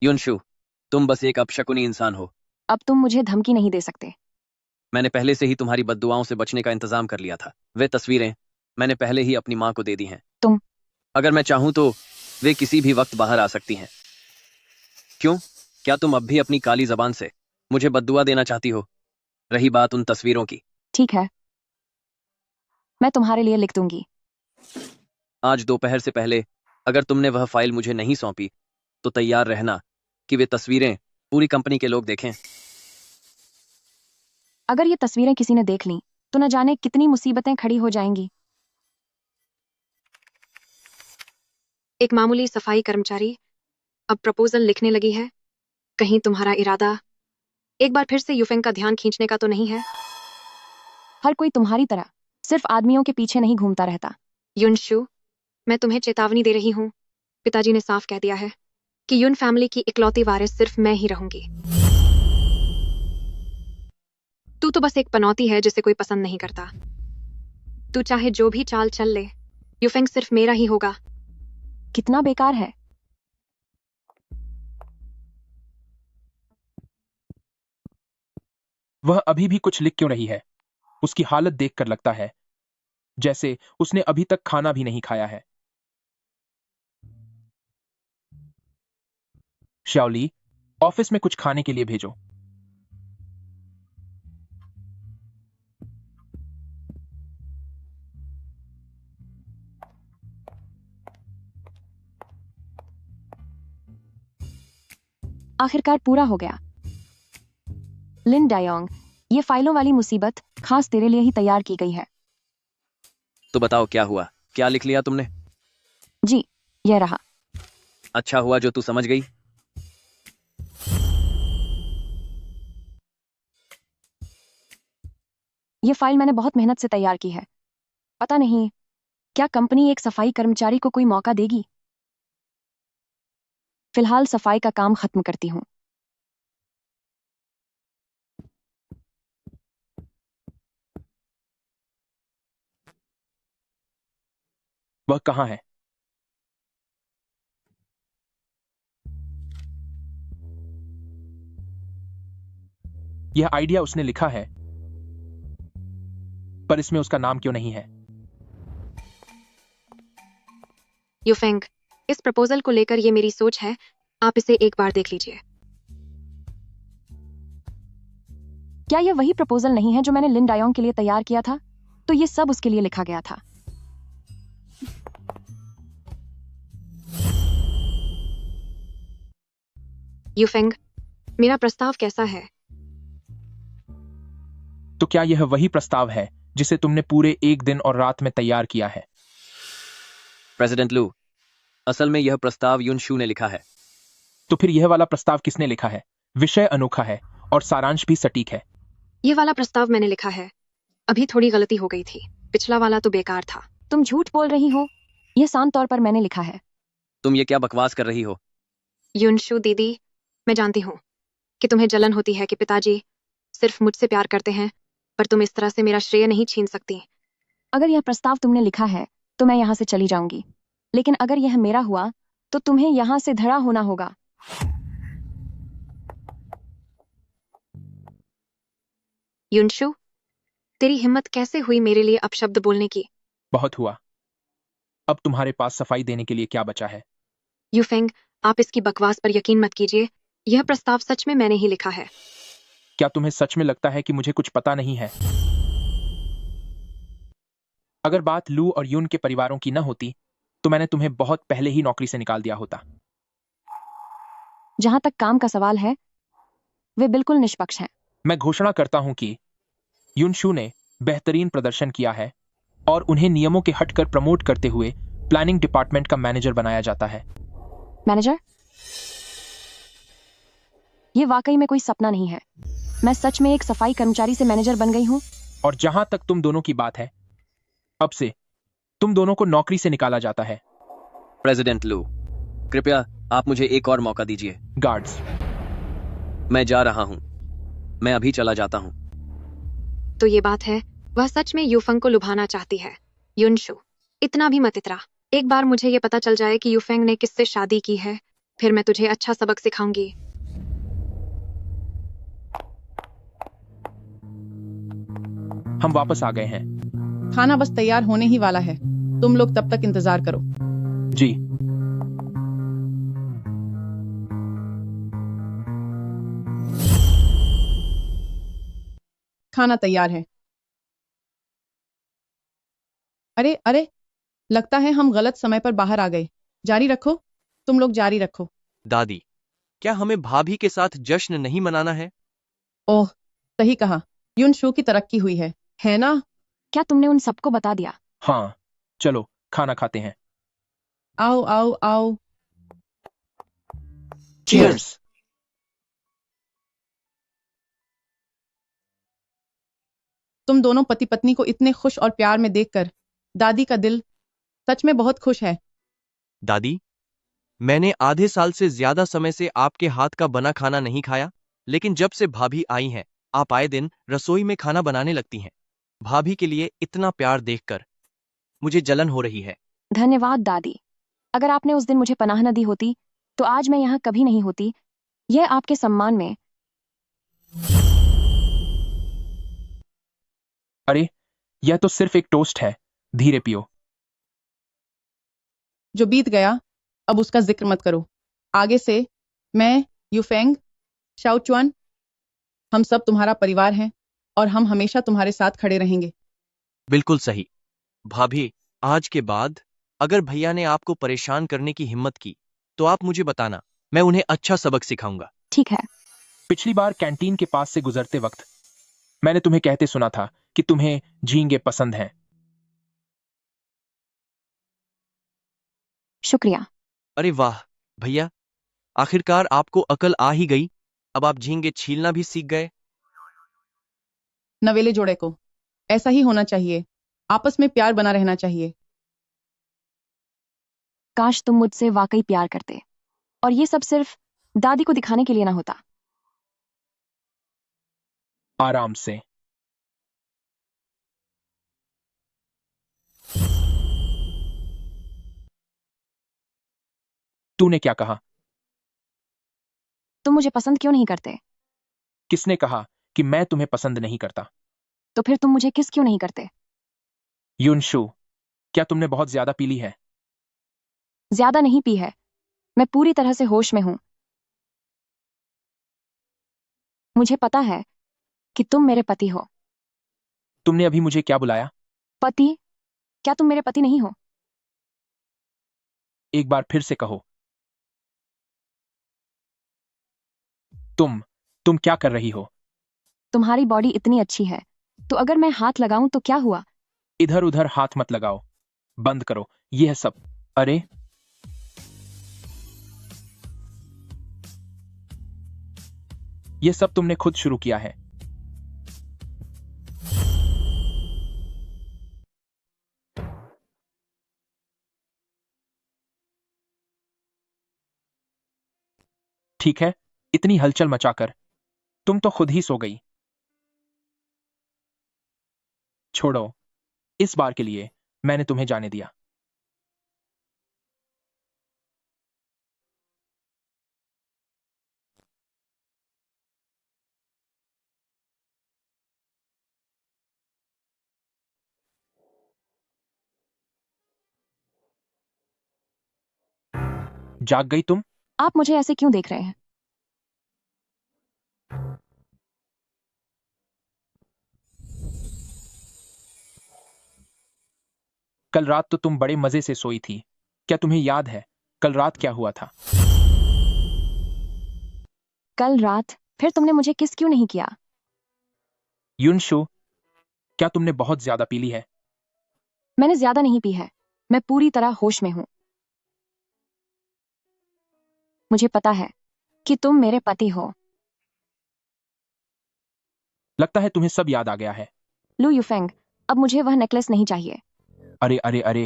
युनशु, तुम बस एक अपशकुनी इंसान हो। अब तुम मुझे धमकी नहीं दे सकते। मैंने पहले से ही तुम्हारी बद्दुआओं से बचने का इंतजाम कर लिया था। वे तस्वीरें मैंने पहले ही अपनी माँ को दे दी हैं। तुम? अगर मैं चाहूं तो वे किसी भी वक्त बाहर आ सकती हैं। क्यों? क्या तुम अब भी अपनी काली जबान से मुझे बद्दुआ देना चाहती हो? रही बात उन तस्वीरों की, ठीक है, मैं तुम्हारे लिए लिख दूंगी। आज दोपहर से पहले अगर तुमने वह फाइल मुझे नहीं सौंपी तो तैयार रहना कि वे तस्वीरें पूरी कंपनी के लोग देखें। अगर ये तस्वीरें किसी ने देख लीं तो न जाने कितनी मुसीबतें खड़ी हो जाएंगी। एक मामूली सफाई कर्मचारी अब प्रपोजल लिखने लगी है। कहीं तुम्हारा इरादा एक बार फिर से यूफेंग का ध्यान खींचने का तो नहीं है? हर कोई तुम्हारी तरह सिर्फ आदमियों के पीछे नहीं घूमता रहता। युनशु, मैं तुम्हें चेतावनी दे रही हूँ। पिताजी ने साफ कह दिया है कि युन फैमिली की इकलौती वारिस सिर्फ मैं ही रहूंगी। तू तो बस एक पनौती है जिसे कोई पसंद नहीं करता। तू चाहे जो भी चाल चल ले, यूफेंग सिर्फ मेरा ही होगा। कितना बेकार है। वह अभी भी कुछ लिख क्यों रही है? उसकी हालत देखकर लगता है जैसे उसने अभी तक खाना भी नहीं खाया है। श्याओली, ऑफिस में कुछ खाने के लिए भेजो। आखिरकार पूरा हो गया। लिन डायोंग, ये फाइलों वाली मुसीबत खास तेरे लिए ही तैयार की गई है। तो बताओ क्या हुआ, क्या लिख लिया तुमने? जी, यह रहा। अच्छा हुआ जो तू समझ गई। ये फाइल मैंने बहुत मेहनत से तैयार की है। पता नहीं क्या कंपनी एक सफाई कर्मचारी को कोई मौका देगी। फिलहाल सफाई का काम खत्म करती हूँ। वह कहाँ है? यह आइडिया उसने लिखा है, पर इसमें उसका नाम क्यों नहीं है? यूफेंग, इस प्रपोजल को लेकर ये मेरी सोच है। आप इसे एक बार देख लीजिए। क्या यह वही प्रपोजल नहीं है जो मैंने लिन डायोंग के लिए तैयार किया था? तो ये सब उसके लिए लिखा गया था। यूफेंग, मेरा प्रस्ताव कैसा है? तो क्या यह वही प्रस्ताव है जिसे तुमने पूरे एक दिन और रात में तैयार किया है? प्रेसिडेंट लू, असल में यह प्रस्ताव युनशु ने लिखा है। तो फिर यह वाला प्रस्ताव किसने लिखा है? विषय अनोखा है और सारांश भी सटीक है। ये वाला प्रस्ताव मैंने लिखा है। अभी थोड़ी गलती हो गई थी। पिछला वाला तो बेकार था। तुम झूठ बोल रही हो। यह शांत तौर पर मैंने लिखा है। तुम ये क्या बकवास कर रही हो? युनशु दीदी, मैं जानती हूँ कि तुम्हें जलन होती है कि पिताजी सिर्फ मुझसे प्यार करते हैं, पर तुम इस तरह से मेरा श्रेय नहीं छीन सकती। अगर यह प्रस्ताव तुमने लिखा है तो मैं यहाँ से चली जाऊंगी, लेकिन अगर यह मेरा हुआ तो तुम्हें यहाँ से धड़ा होना होगा। युनशु, तेरी हिम्मत कैसे हुई मेरे लिए अपशब्द बोलने की? बहुत हुआ। अब तुम्हारे पास सफाई देने के लिए क्या बचा है? यूफेंग, आप इसकी बकवास पर यकीन मत कीजिए। यह प्रस्ताव सच में मैंने ही लिखा है। क्या तुम्हें सच में लगता है कि मुझे कुछ पता नहीं है? अगर बात लू और यून के परिवारों की न होती तो मैंने तुम्हें बहुत पहले ही नौकरी से निकाल दिया होता। जहां तक काम का सवाल है, वे बिल्कुल निष्पक्ष हैं। मैं घोषणा करता हूं कि युनशु ने बेहतरीन प्रदर्शन किया है और उन्हें नियमों के हटकर प्रमोट करते हुए प्लानिंग डिपार्टमेंट का मैनेजर बनाया जाता है। मैनेजर? ये वाकई में कोई सपना नहीं है। मैं सच में एक सफाई कर्मचारी से मैनेजर बन गई हूँ। और जहां तक तुम दोनों की बात है, अब से तुम दोनों को नौकरी से निकाला जाता है। प्रेसिडेंट लू, कृपया आप मुझे एक और मौका दीजिए। गार्ड्स, मैं जा रहा हूं। मैं अभी चला जाता हूं। तो ये बात है, वह सच में यूफेंग को लुभाना चाहती है। युनशु, इतना भी मत इतरा। एक बार मुझे ये पता चल जाए कि यूफेंग ने किससे शादी की है, फिर मैं तुझे अच्छा सबक सिखाऊंगी। हम वापस आ गए हैं। खाना बस तैयार होने ही वाला है। तुम लोग तब तक इंतजार करो। जी। खाना तैयार है। अरे अरे, लगता है हम गलत समय पर बाहर आ गए। जारी रखो, तुम लोग जारी रखो। दादी, क्या हमें भाभी के साथ जश्न नहीं मनाना है? ओह, सही कहा। युनशु की तरक्की हुई है। है ना? क्या तुमने उन सबको बता दिया? हाँ, चलो खाना खाते हैं। आओ आओ आओ। चीयर्स। तुम दोनों पति पत्नी को इतने खुश और प्यार में देखकर दादी का दिल सच में बहुत खुश है। दादी, मैंने आधे साल से ज्यादा समय से आपके हाथ का बना खाना नहीं खाया, लेकिन जब से भाभी आई हैं, आप आए दिन रसोई में खाना बनाने लगती हैं। भाभी के लिए इतना प्यार देखकर मुझे जलन हो रही है। धन्यवाद दादी। अगर आपने उस दिन मुझे पनाह न दी होती तो आज मैं यहाँ कभी नहीं होती। यह आपके सम्मान में। अरे, यह तो सिर्फ एक टोस्ट है, धीरे पियो। जो बीत गया अब उसका जिक्र मत करो। आगे से मैं, यूफेंग, शाओचुआन, हम सब तुम्हारा परिवार हैं और हम हमेशा तुम्हारे साथ खड़े रहेंगे। बिल्कुल सही। भाभी, आज के बाद अगर भैया ने आपको परेशान करने की हिम्मत की तो आप मुझे बताना, मैं उन्हें अच्छा सबक सिखाऊंगा। ठीक है। पिछली बार कैंटीन के पास से गुजरते वक्त मैंने तुम्हें कहते सुना था कि तुम्हें झींगे पसंद हैं। शुक्रिया। अरे वाह भैया, आखिरकार आपको अकल आ ही गई। अब आप झींगे छीलना भी सीख गए। नवेले जोड़े को ऐसा ही होना चाहिए। आपस में प्यार बना रहना चाहिए। काश तुम मुझसे वाकई प्यार करते और ये सब सिर्फ दादी को दिखाने के लिए ना होता। आराम से। तूने क्या कहा? तुम मुझे पसंद क्यों नहीं करते? किसने कहा कि मैं तुम्हें पसंद नहीं करता? तो फिर तुम मुझे किस क्यों नहीं करते? युनशु, क्या तुमने बहुत ज्यादा पी ली है? ज्यादा नहीं पी है, मैं पूरी तरह से होश में हूं। मुझे पता है कि तुम मेरे पति हो। तुमने अभी मुझे क्या बुलाया? पति? क्या तुम मेरे पति नहीं हो? एक बार फिर से कहो। तुम क्या कर रही हो? तुम्हारी बॉडी इतनी अच्छी है, तो अगर मैं हाथ लगाऊं तो क्या हुआ? इधर उधर हाथ मत लगाओ, बंद करो यह सब। अरे, यह सब तुमने खुद शुरू किया है। ठीक है, इतनी हलचल मचाकर तुम तो खुद ही सो गई। छोड़ो, इस बार के लिए मैंने तुम्हें जाने दिया। जाग गई तुम? आप मुझे ऐसे क्यों देख रहे हैं? कल रात तो तुम बड़े मजे से सोई थी। क्या तुम्हें याद है कल रात क्या हुआ था? कल रात फिर तुमने मुझे किस क्यों नहीं किया? युनशु, क्या तुमने बहुत ज्यादा पी ली है? मैंने ज्यादा नहीं पी है, मैं पूरी तरह होश में हूं। मुझे पता है कि तुम मेरे पति हो। लगता है तुम्हें सब याद आ गया है। लू यूफेंग, अब मुझे वह नेकलेस नहीं चाहिए। अरे अरे अरे,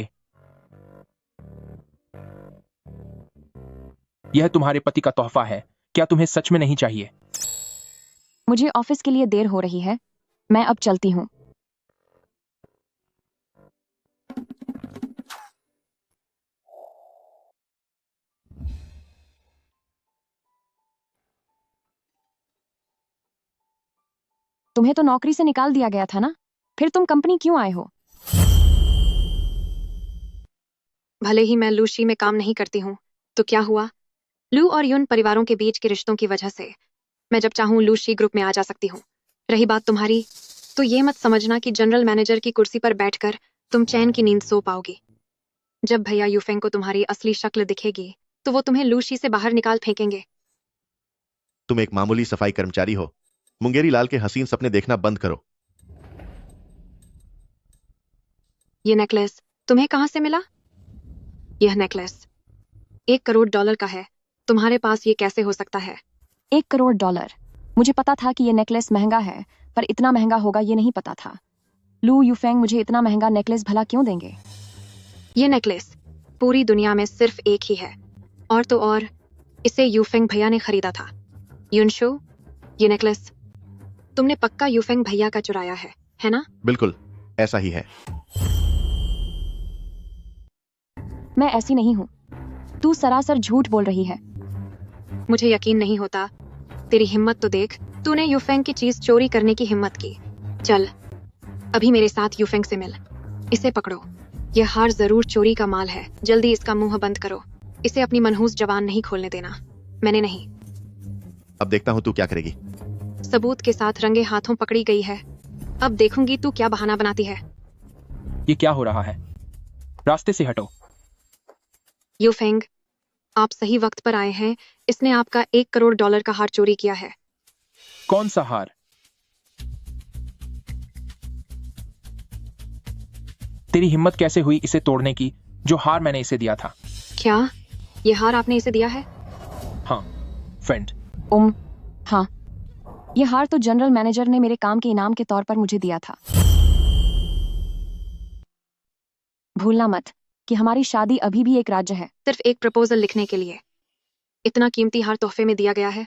यह तुम्हारे पति का तोहफा है, क्या तुम्हें सच में नहीं चाहिए? मुझे ऑफिस के लिए देर हो रही है, मैं अब चलती हूँ। तुम्हें तो नौकरी से निकाल दिया गया था ना, फिर तुम कंपनी क्यों आए हो? भले ही मैं लूशी में काम नहीं करती हूँ, तो क्या हुआ? लू और युन परिवारों के बीच के रिश्तों की वजह से मैं जब चाहूँ लूशी ग्रुप में आ जा सकती हूँ। रही बात तुम्हारी, तो ये मत समझना कि जनरल मैनेजर की कुर्सी पर बैठकर तुम चैन की नींद सो पाओगी। जब भैया यूफेंग को तुम्हारी असली शक्ल दिखेगी तो वो तुम्हें लूशी से बाहर निकाल फेंकेंगे। तुम एक मामूली सफाई कर्मचारी हो। मुंगेरी लाल के हसीन सपने देखना बंद करो। ये नेकलेस तुम्हें कहाँ से मिला? यह नेकलेस $1 करोड़ का है। तुम्हारे पास ये कैसे हो सकता है? $1 करोड़। मुझे पता था कि ये नेकलेस महंगा है, पर इतना महंगा होगा ये नहीं पता था। लू यूफेंग मुझे इतना महंगा नेकलेस भला क्यों देंगे? ये नेकलेस पूरी दुनिया में सिर्फ एक ही है, और तो और इसे यूफेंग भैया ने खरीदा था। युनशु, ये नेकलेस तुमने पक्का यूफेंग भैया का चुराया है ना? बिल्कुल ऐसा ही है। मैं ऐसी नहीं हूँ। तू सरासर झूठ बोल रही है। मुझे यकीन नहीं होता। तेरी हिम्मत तो देख, तूने यूफेंग की चीज चोरी करने की हिम्मत की। चल अभी मेरे साथ यूफेंग से मिल। इसे पकड़ो। यह हार जरूर चोरी का माल है। जल्दी इसका मुंह बंद करो। इसे अपनी मनहूस जबान नहीं खोलने देना। मैंने नहीं। अब देखता हूँ तू क्या करेगी। सबूत के साथ रंगे हाथों पकड़ी गई है। अब देखूंगी तू क्या बहाना बनाती है। ये क्या हो रहा है? रास्ते से हटो। यूफेंग, आप सही वक्त पर आए हैं। इसने आपका $1 करोड़ का हार चोरी किया है। कौन सा हार? तेरी हिम्मत कैसे हुई इसे तोड़ने की, जो हार मैंने इसे दिया था? क्या ये हार आपने इसे दिया है? हाँ फ्रेंड। हाँ, ये हार तो जनरल मैनेजर ने मेरे काम के इनाम के तौर पर मुझे दिया था। भूलना मत कि हमारी शादी अभी भी एक राज्य है। सिर्फ एक प्रपोजल लिखने के लिए इतना कीमती हार तोहफे में दिया गया है?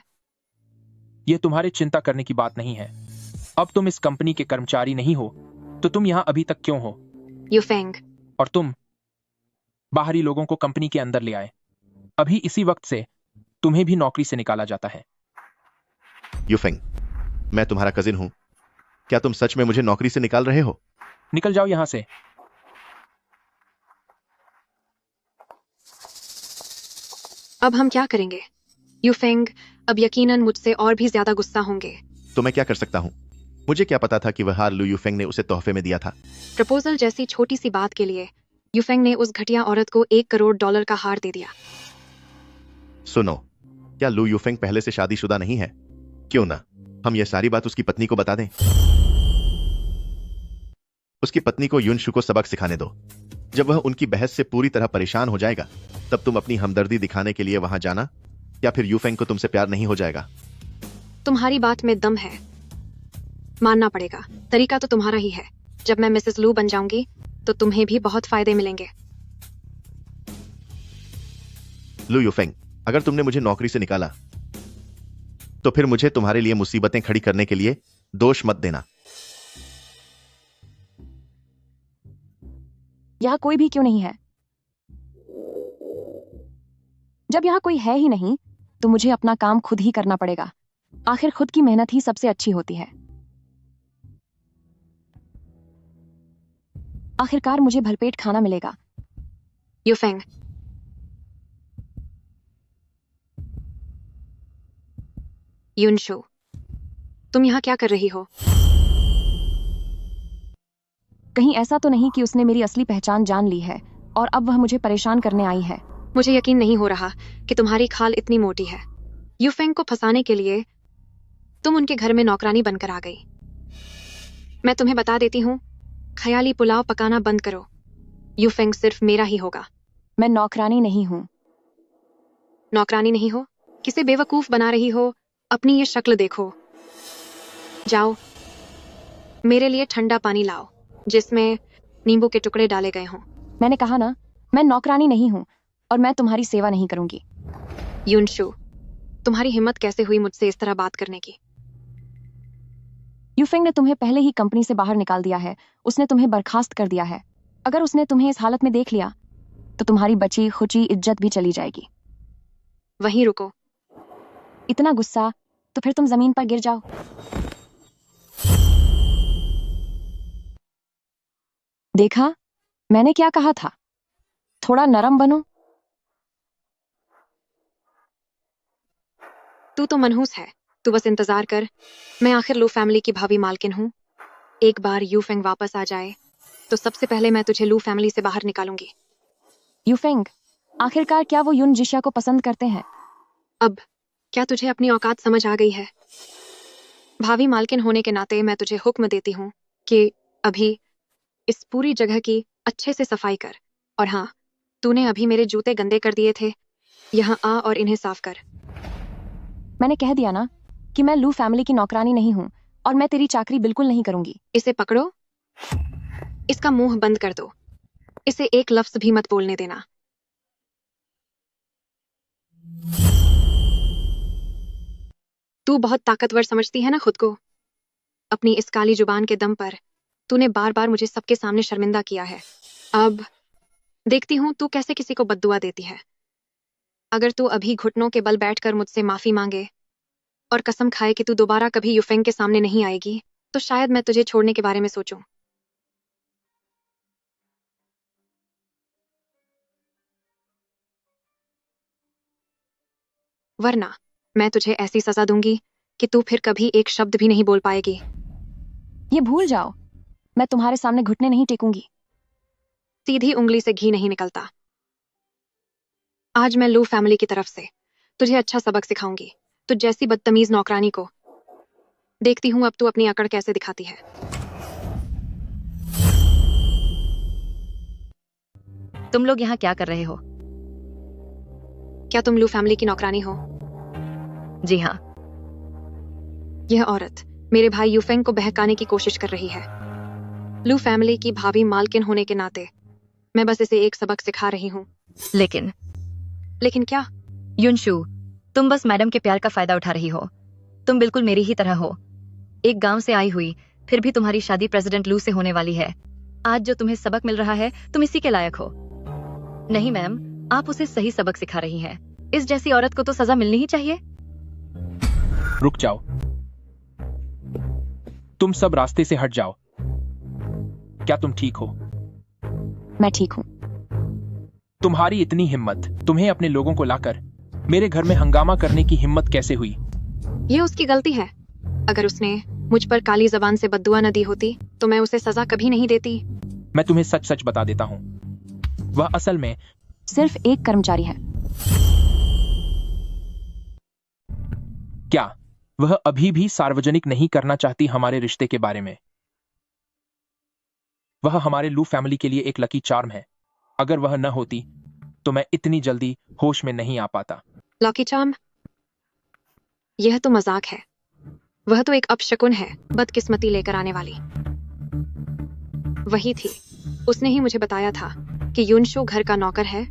ये तुम्हारे चिंता करने की बात नहीं है। अब तुम इस कंपनी के कर्मचारी नहीं हो, तो तुम यहाँ अभी तक क्यों हो? यूफेंग, और तुम बाहरी लोगों को कंपनी के अंदर ले आए। अभी इसी वक्त से तुम्हें भी नौकरी से निकाला जाता है। यूफेंग, मैं तुम्हारा कजिन हूं। क्या तुम सच में मुझे नौकरी से निकाल रहे हो? निकल जाओ यहां से। अब हम क्या करेंगे? यूफेंग अब यकीनन मुझसे और भी ज्यादा गुस्सा होंगे। तो मैं क्या कर सकता हूं? मुझे क्या पता था कि वह हार लू यूफेंग ने उसे तोहफे में दिया था। प्रपोजल जैसी छोटी सी बात के लिए यूफेंग ने उस घटिया औरत को $1 करोड़ का हार दे दिया। सुनो, क्या लू यूफेंग पहले से शादीशुदा नहीं है? क्यों ना हम यह सारी बात उसकी पत्नी को बता दें। उसकी पत्नी को युनशु को सबक सिखाने दो। जब वह उनकी बहस से पूरी तरह परेशान हो जाएगा, तब तुम अपनी हमदर्दी दिखाने के लिए वहां जाना, या फिर यूफेंग को तुमसे प्यार नहीं हो जाएगा। तुम्हारी बात में दम है, मानना पड़ेगा। तरीका तो तुम्हारा ही है। जब मैं मिसेस लू बन जाऊंगी तो तुम्हें भी बहुत फायदे मिलेंगे। लू यूफेंग, अगर तुमने मुझे नौकरी से निकाला तो फिर मुझे तुम्हारे लिए मुसीबतें खड़ी करने के लिए दोष मत देना। यहाँ कोई भी क्यों नहीं है? जब यहाँ कोई है ही नहीं, तो मुझे अपना काम खुद ही करना पड़ेगा। आखिर खुद की मेहनत ही सबसे अच्छी होती है। आखिरकार मुझे भरपेट खाना मिलेगा। यूफेंग, युनशु, तुम यहाँ क्या कर रही हो? कहीं ऐसा तो नहीं कि उसने मेरी असली पहचान जान ली है और अब वह मुझे परेशान करने आई है। मुझे यकीन नहीं हो रहा कि तुम्हारी खाल इतनी मोटी है। यूफेंग को फंसाने के लिए तुम उनके घर में नौकरानी बनकर आ गई। मैं तुम्हें बता देती हूँ, ख्याली पुलाव पकाना बंद करो। यूफेंग सिर्फ मेरा ही होगा। मैं नौकरानी नहीं हूँ। नौकरानी नहीं हो? किसे बेवकूफ बना रही हो? अपनी ये शक्ल देखो। जाओ, मेरे लिए ठंडा पानी लाओ जिसमें नींबू के टुकड़े डाले गए हों। मैंने कहा ना, मैं नौकरानी नहीं हूँ और मैं तुम्हारी सेवा नहीं करूंगी। युनशु, तुम्हारी हिम्मत कैसे हुई मुझसे इस तरह बात करने की? यूफेंग ने तुम्हें पहले ही कंपनी से बाहर निकाल दिया है। उसने तुम्हें बर्खास्त कर दिया है। अगर उसने तुम्हें इस हालत में देख लिया तो तुम्हारी बची खुची इज्जत भी चली जाएगी। वहीं रुको। इतना गुस्सा तो फिर तुम जमीन पर गिर जाओ। देखा, मैंने क्या कहा था? थोड़ा नरम बनो। तू तो मनहूस है। तू बस इंतजार कर। मैं आखिर लू फैमिली की भावी मालकिन हूँ। एक बार यूफेंग वापस आ जाए तो सबसे पहले मैं तुझे लू फैमिली से बाहर निकालूंगी। यूफेंग, आखिरकार क्या वो युन जिशिया को पसंद करते हैं? अब क्या तुझे अपनी औकात समझ आ गई है? भावी मालकिन होने के नाते मैं तुझे हुक्म देती हूँ कि अभी इस पूरी जगह की अच्छे से सफाई कर। और हाँ, तूने अभी मेरे जूते गंदे कर दिए थे, यहाँ आ और इन्हें साफ कर। मैंने कह दिया ना कि मैं लू फैमिली की नौकरानी नहीं हूँ और मैं तेरी चाकरी बिल्कुल नहीं करूंगी। इसे पकड़ो, इसका मुंह बंद कर दो, इसे एक लफ्ज भी मत बोलने देना। तू बहुत ताकतवर समझती है ना खुद को। अपनी इस काली जुबान के दम पर तूने बार बार मुझे सबके सामने शर्मिंदा किया है। अब देखती हूँ तू कैसे किसी को बद्दुआ देती है। अगर तू अभी घुटनों के बल बैठकर मुझसे माफी मांगे और कसम खाए कि तू दोबारा कभी युफेंग के सामने नहीं आएगी, तो शायद मैं तुझे छोड़ने के बारे में सोचूं। वरना मैं तुझे ऐसी सजा दूंगी कि तू फिर कभी एक शब्द भी नहीं बोल पाएगी। ये भूल जाओ, मैं तुम्हारे सामने घुटने नहीं टेकूंगी। सीधी उंगली से घी नहीं निकलता। आज मैं लू फैमिली की तरफ से तुझे अच्छा सबक सिखाऊंगी, तुझ जैसी बदतमीज नौकरानी को। देखती हूँ अब तू अपनी अकड़ कैसे दिखाती है। तुम लोग यहाँ क्या कर रहे हो? क्या तुम लू फैमिली की नौकरानी हो? जी हाँ। यह औरत मेरे भाई यूफेंग को बहकाने की कोशिश कर रही है। लू फैमिली की भावी मालकिन होने के नाते मैं बस इसे एक सबक सिखा रही हूँ। लेकिन क्या? युनशु, तुम बस मैडम के प्यार का फायदा उठा रही हो। तुम बिल्कुल मेरी ही तरह हो, एक गांव से आई हुई, फिर भी तुम्हारी शादी प्रेसिडेंट लू से होने वाली है। आज जो तुम्हें सबक मिल रहा है, तुम इसी के लायक हो। नहीं मैम, आप उसे सही सबक सिखा रही हैं। इस जैसी औरत को तो सजा मिलनी ही चाहिए। रुक जाओ, तुम सब रास्ते से हट जाओ। क्या तुम ठीक हो? मैं ठीक हूँ। तुम्हारी इतनी हिम्मत, तुम्हें अपने लोगों को लाकर मेरे घर में हंगामा करने की हिम्मत कैसे हुई? ये उसकी गलती है। अगर उसने मुझ पर काली जबान से बद्दुआ न दी होती तो मैं उसे सजा कभी नहीं देती। मैं तुम्हें सच सच बता देता हूँ, वह असल में सिर्फ एक कर्मचारी है। क्या वह अभी भी सार्वजनिक नहीं करना चाहती हमारे रिश्ते के बारे में? वह हमारे लू फैमिली के लिए एक लकी चार्म है। अगर वह न होती तो मैं इतनी जल्दी होश में नहीं आ पाता। Lucky charm? यह तो मजाक है। वह तो एक अपशकुन है, बदकिस्मती लेकर आने वाली। वही थी, उसने ही मुझे बताया था कि युनशु घर का नौकर है,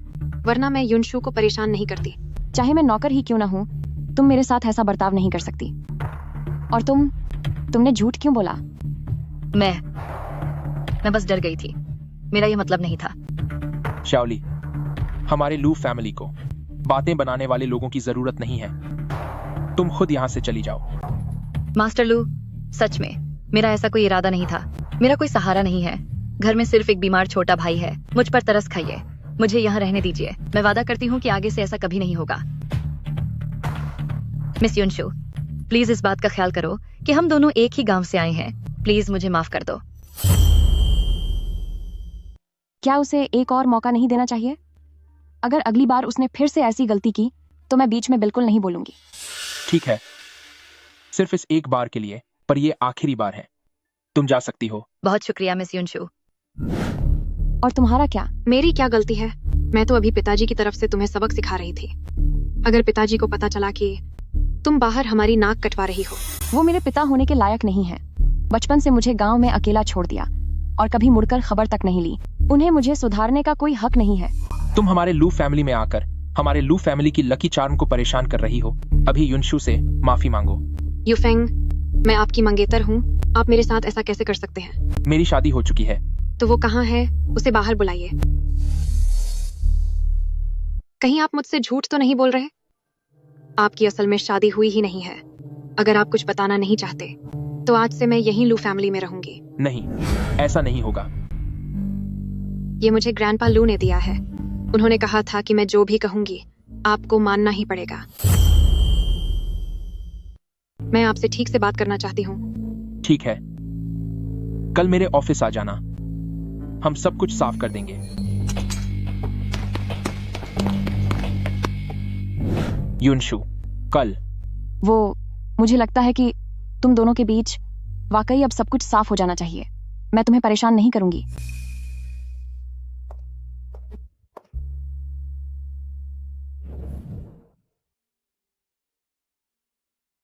वरना मैं युनशु को परेशान नहीं करती। चाहे मैं नौकर ही क्यों ना हूँ, तुम मेरे साथ ऐसा बर्ताव नहीं कर सकती। और तुमने झूठ क्यों बोला? मैं बस डर गई थी, मेरा यह मतलब नहीं था। शाओली, हमारे लू फैमिली को बातें बनाने वाले लोगों की जरूरत नहीं है। तुम खुद यहाँ से चली जाओ। मास्टर लू, सच में मेरा ऐसा कोई इरादा नहीं था। मेरा कोई सहारा नहीं है। घर में सिर्फ एक बीमार छोटा भाई है। मुझ पर तरस खाइए, मुझे यहाँ रहने दीजिए। मैं वादा करती हूँ कि आगे से ऐसा कभी नहीं होगा। मिस युनशु, प्लीज इस बात का ख्याल करो कि हम दोनों एक ही गांव से आए हैं। प्लीज मुझे माफ कर दो। क्या उसे एक और मौका नहीं देना चाहिए? अगर अगली बार उसने फिर से ऐसी गलती की तो मैं बीच में बिल्कुल नहीं बोलूंगी। ठीक है, सिर्फ इस एक बार के लिए, पर यह आखिरी बार है। तुम जा सकती हो। बहुत शुक्रिया मिस युनशु। और तुम्हारा क्या? मेरी क्या गलती है? मैं तो अभी पिताजी की तरफ से तुम्हें सबक सिखा रही थी। अगर पिताजी को पता चला कि तुम बाहर हमारी नाक कटवा रही हो। वो मेरे पिता होने के लायक नहीं है। बचपन से मुझे गांव में अकेला छोड़ दिया और कभी मुड़कर खबर तक नहीं ली। उन्हें मुझे सुधारने का कोई हक नहीं है। तुम हमारे लू फैमिली में आकर हमारे लू फैमिली की लकी चार्म को परेशान कर रही हो। अभी युनशु से माफी मांगो। यूफेंग, मैं आपकी मंगेतर हूँ, आप मेरे साथ ऐसा कैसे कर सकते हैं? मेरी शादी हो चुकी है। तो वो कहाँ है? उसे बाहर बुलाइए। कहीं आप मुझसे झूठ तो नहीं बोल रहे? आपकी असल में शादी हुई ही नहीं है। अगर आप कुछ बताना नहीं चाहते तो आज से मैं यहीं लू फैमिली में रहूंगी। नहीं, ऐसा नहीं होगा। ये मुझे ग्रैंडपा लू ने दिया है। उन्होंने कहा था कि मैं जो भी कहूंगी आपको मानना ही पड़ेगा। मैं आपसे ठीक से बात करना चाहती हूँ। ठीक है, कल मेरे ऑफिस आ जाना, हम सब कुछ साफ कर देंगे। युनशु, कल। मुझे लगता है कि तुम दोनों के बीच वाकई अब सब कुछ साफ हो जाना चाहिए। मैं तुम्हें परेशान नहीं करूंगी।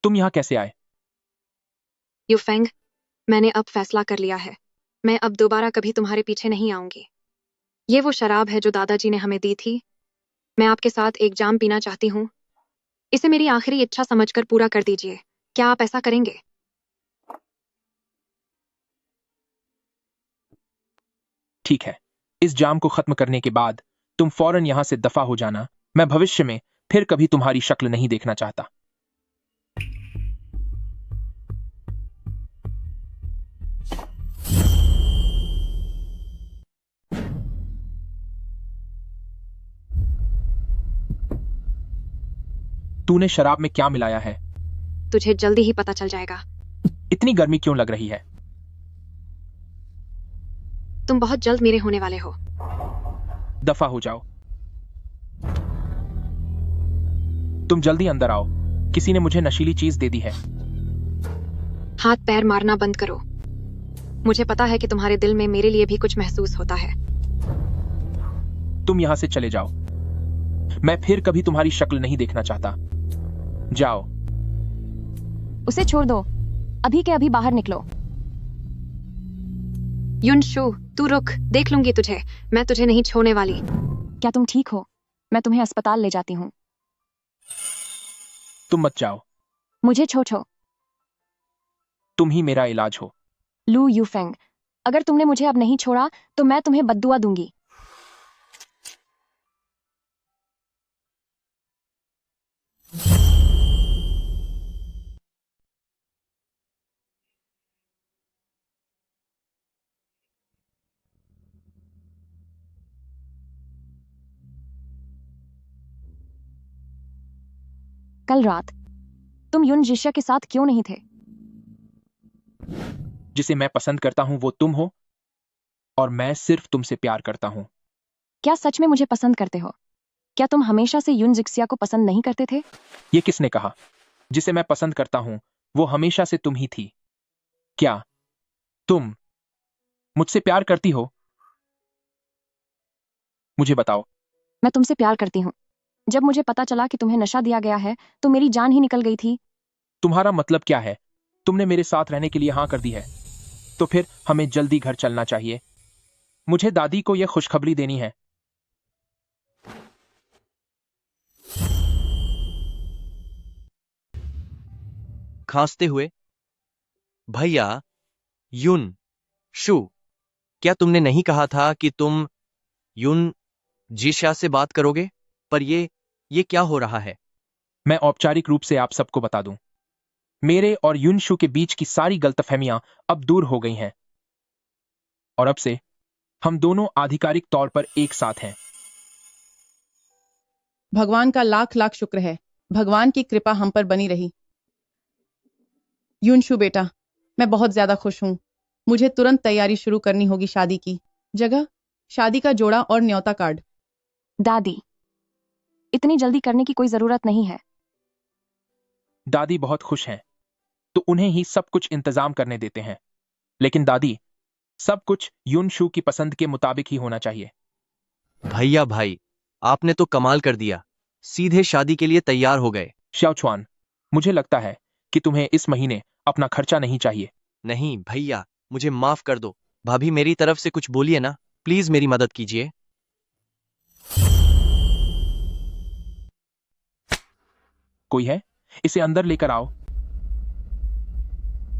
तुम यहाँ कैसे आए? यूफेंग, मैंने अब फैसला कर लिया है। मैं अब दोबारा कभी तुम्हारे पीछे नहीं आऊंगी। ये वो शराब है जो दादाजी ने हमें दी थी। मैं आपके साथ एक जाम पीना चाहती हूँ। इसे मेरी आखिरी इच्छा समझकर पूरा कर दीजिए। क्या आप ऐसा करेंगे? ठीक है, इस जाम को खत्म करने के बाद तुम फौरन यहाँ से दफा हो जाना। मैं भविष्य में फिर कभी तुम्हारी शक्ल नहीं देखना चाहता। तूने शराब में क्या मिलाया है? तुझे जल्दी ही पता चल जाएगा। इतनी गर्मी क्यों लग रही है? तुम बहुत जल्द मेरे होने वाले हो। दफा हो जाओ। तुम जल्दी अंदर आओ। किसी ने मुझे नशीली चीज दे दी है। हाथ पैर मारना बंद करो। मुझे पता है कि तुम्हारे दिल में मेरे लिए भी कुछ महसूस होता है। तुम यहां से चले जाओ। मैं फिर कभी तुम्हारी शक्ल नहीं देखना चाहता। जाओ। उसे छोड़ दो। अभी के अभी बाहर निकलो। युनशु, तू रुक, देख लूंगी तुझे। मैं तुझे नहीं छोड़ने वाली। क्या तुम ठीक हो? मैं तुम्हें अस्पताल ले जाती हूँ। तुम मत जाओ। मुझे छोड़ो। तुम ही मेरा इलाज हो। लू यूफेंग, अगर तुमने मुझे अब नहीं छोड़ा तो मैं तुम्हें बद्दुआ दूंगी। कल रात तुम युन जिशा के साथ क्यों नहीं थे? जिसे मैं पसंद करता हूं वो तुम हो, और मैं सिर्फ तुमसे प्यार करता हूं। क्या सच में मुझे पसंद करते हो? क्या तुम हमेशा से युन जिक्सिया को पसंद नहीं करते थे? ये किसने कहा? जिसे मैं पसंद करता हूं वो हमेशा से तुम ही थी। क्या तुम मुझसे प्यार करती हो? मुझे बताओ। मैं तुमसे प्यार करती हूँ। जब मुझे पता चला कि तुम्हें नशा दिया गया है तो मेरी जान ही निकल गई थी। तुम्हारा मतलब क्या है? तुमने मेरे साथ रहने के लिए हाँ कर दी है, तो फिर हमें जल्दी घर चलना चाहिए। मुझे दादी को यह खुशखबरी देनी है। खांसते हुए, भैया युन शु, क्या तुमने नहीं कहा था कि तुम युन जिशा से बात करोगे? पर ये क्या हो रहा है? मैं औपचारिक रूप से आप सबको बता दूं, मेरे और युनशु के बीच की सारी गलतफहमियां अब दूर हो गई हैं, और अब से हम दोनों आधिकारिक तौर पर एक साथ हैं। भगवान का लाख लाख शुक्र है। भगवान की कृपा हम पर बनी रही। युनशु बेटा, मैं बहुत ज्यादा खुश हूं। मुझे तुरंत तैयारी शुरू करनी होगी शादी की। जगह, शादी का जोड़ा और न्योता कार्ड। दादी, इतनी जल्दी करने की कोई जरूरत नहीं है। दादी बहुत खुश हैं, तो उन्हें ही सब कुछ इंतजाम करने देते हैं। लेकिन दादी, सब कुछ युनशु की पसंद के मुताबिक ही होना चाहिए। भैया भाई, आपने तो कमाल कर दिया। सीधे शादी के लिए तैयार हो गए। शाओचुआन, मुझे लगता है कि तुम्हें इस महीने अपना खर्चा नहीं चाहिए। नहीं भैया, मुझे माफ कर दो। भाभी, मेरी तरफ से कुछ बोलिए ना, प्लीज मेरी मदद कीजिए। कोई है? इसे अंदर लेकर आओ।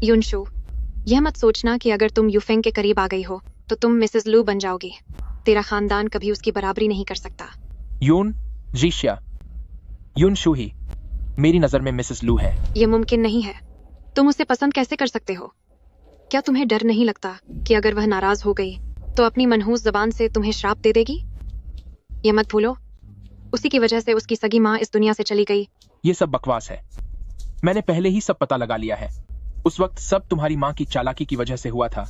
युनशु, यह मत सोचना कि अगर तुम यूफेंग के करीब आ गई हो तो तुम मिसेस लू बन जाओगी। तेरा खानदान कभी उसकी बराबरी नहीं कर सकता। युन जिशिया, युनशु ही मेरी नजर में मिसेस लू है। यह मुमकिन नहीं है। तुम उसे पसंद कैसे कर सकते हो? क्या तुम्हें डर नहीं लगता कि अगर वह नाराज हो गई तो अपनी मनहूस जबान से तुम्हें श्राप दे देगी? यह मत भूलो, उसी की वजह से उसकी सगी माँ इस दुनिया से चली गई। ये सब बकवास है। मैंने पहले ही सब पता लगा लिया है। उस वक्त सब तुम्हारी माँ की चालाकी की वजह से हुआ था।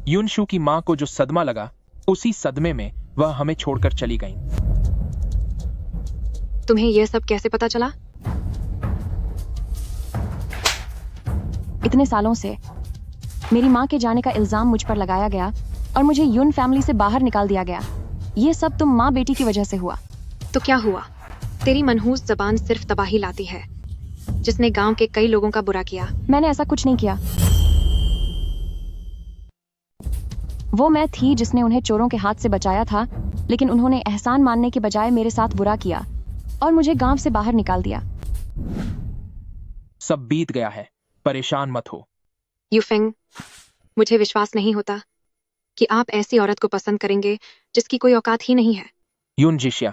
युनशु की माँ को जो सदमा लगा, उसी सदमे में वह हमें छोड़कर चली गई। तुम्हें यह सब कैसे पता चला? इतने सालों से मेरी माँ के जाने का इल्जाम मुझ पर लगाया गया और मुझे युन फैमिली से बाहर निकाल दिया गया। ये सब तुम माँ बेटी की वजह से हुआ। तो क्या हुआ? तेरी मनहूस जबान सिर्फ तबाही लाती है। जिसने गांव के कई लोगों का बुरा किया। मैंने ऐसा कुछ नहीं किया। वो मैं थी जिसने उन्हें चोरों के हाथ से बचाया था, लेकिन उन्होंने एहसान मानने के बजाय मेरे साथ बुरा किया और मुझे गांव से बाहर निकाल दिया। सब बीत गया है, परेशान मत हो। यूफेंग, मुझे विश्वास नहीं होता कि आप ऐसी औरत को पसंद करेंगे जिसकी कोई औकात ही नहीं है। यून जिशिया,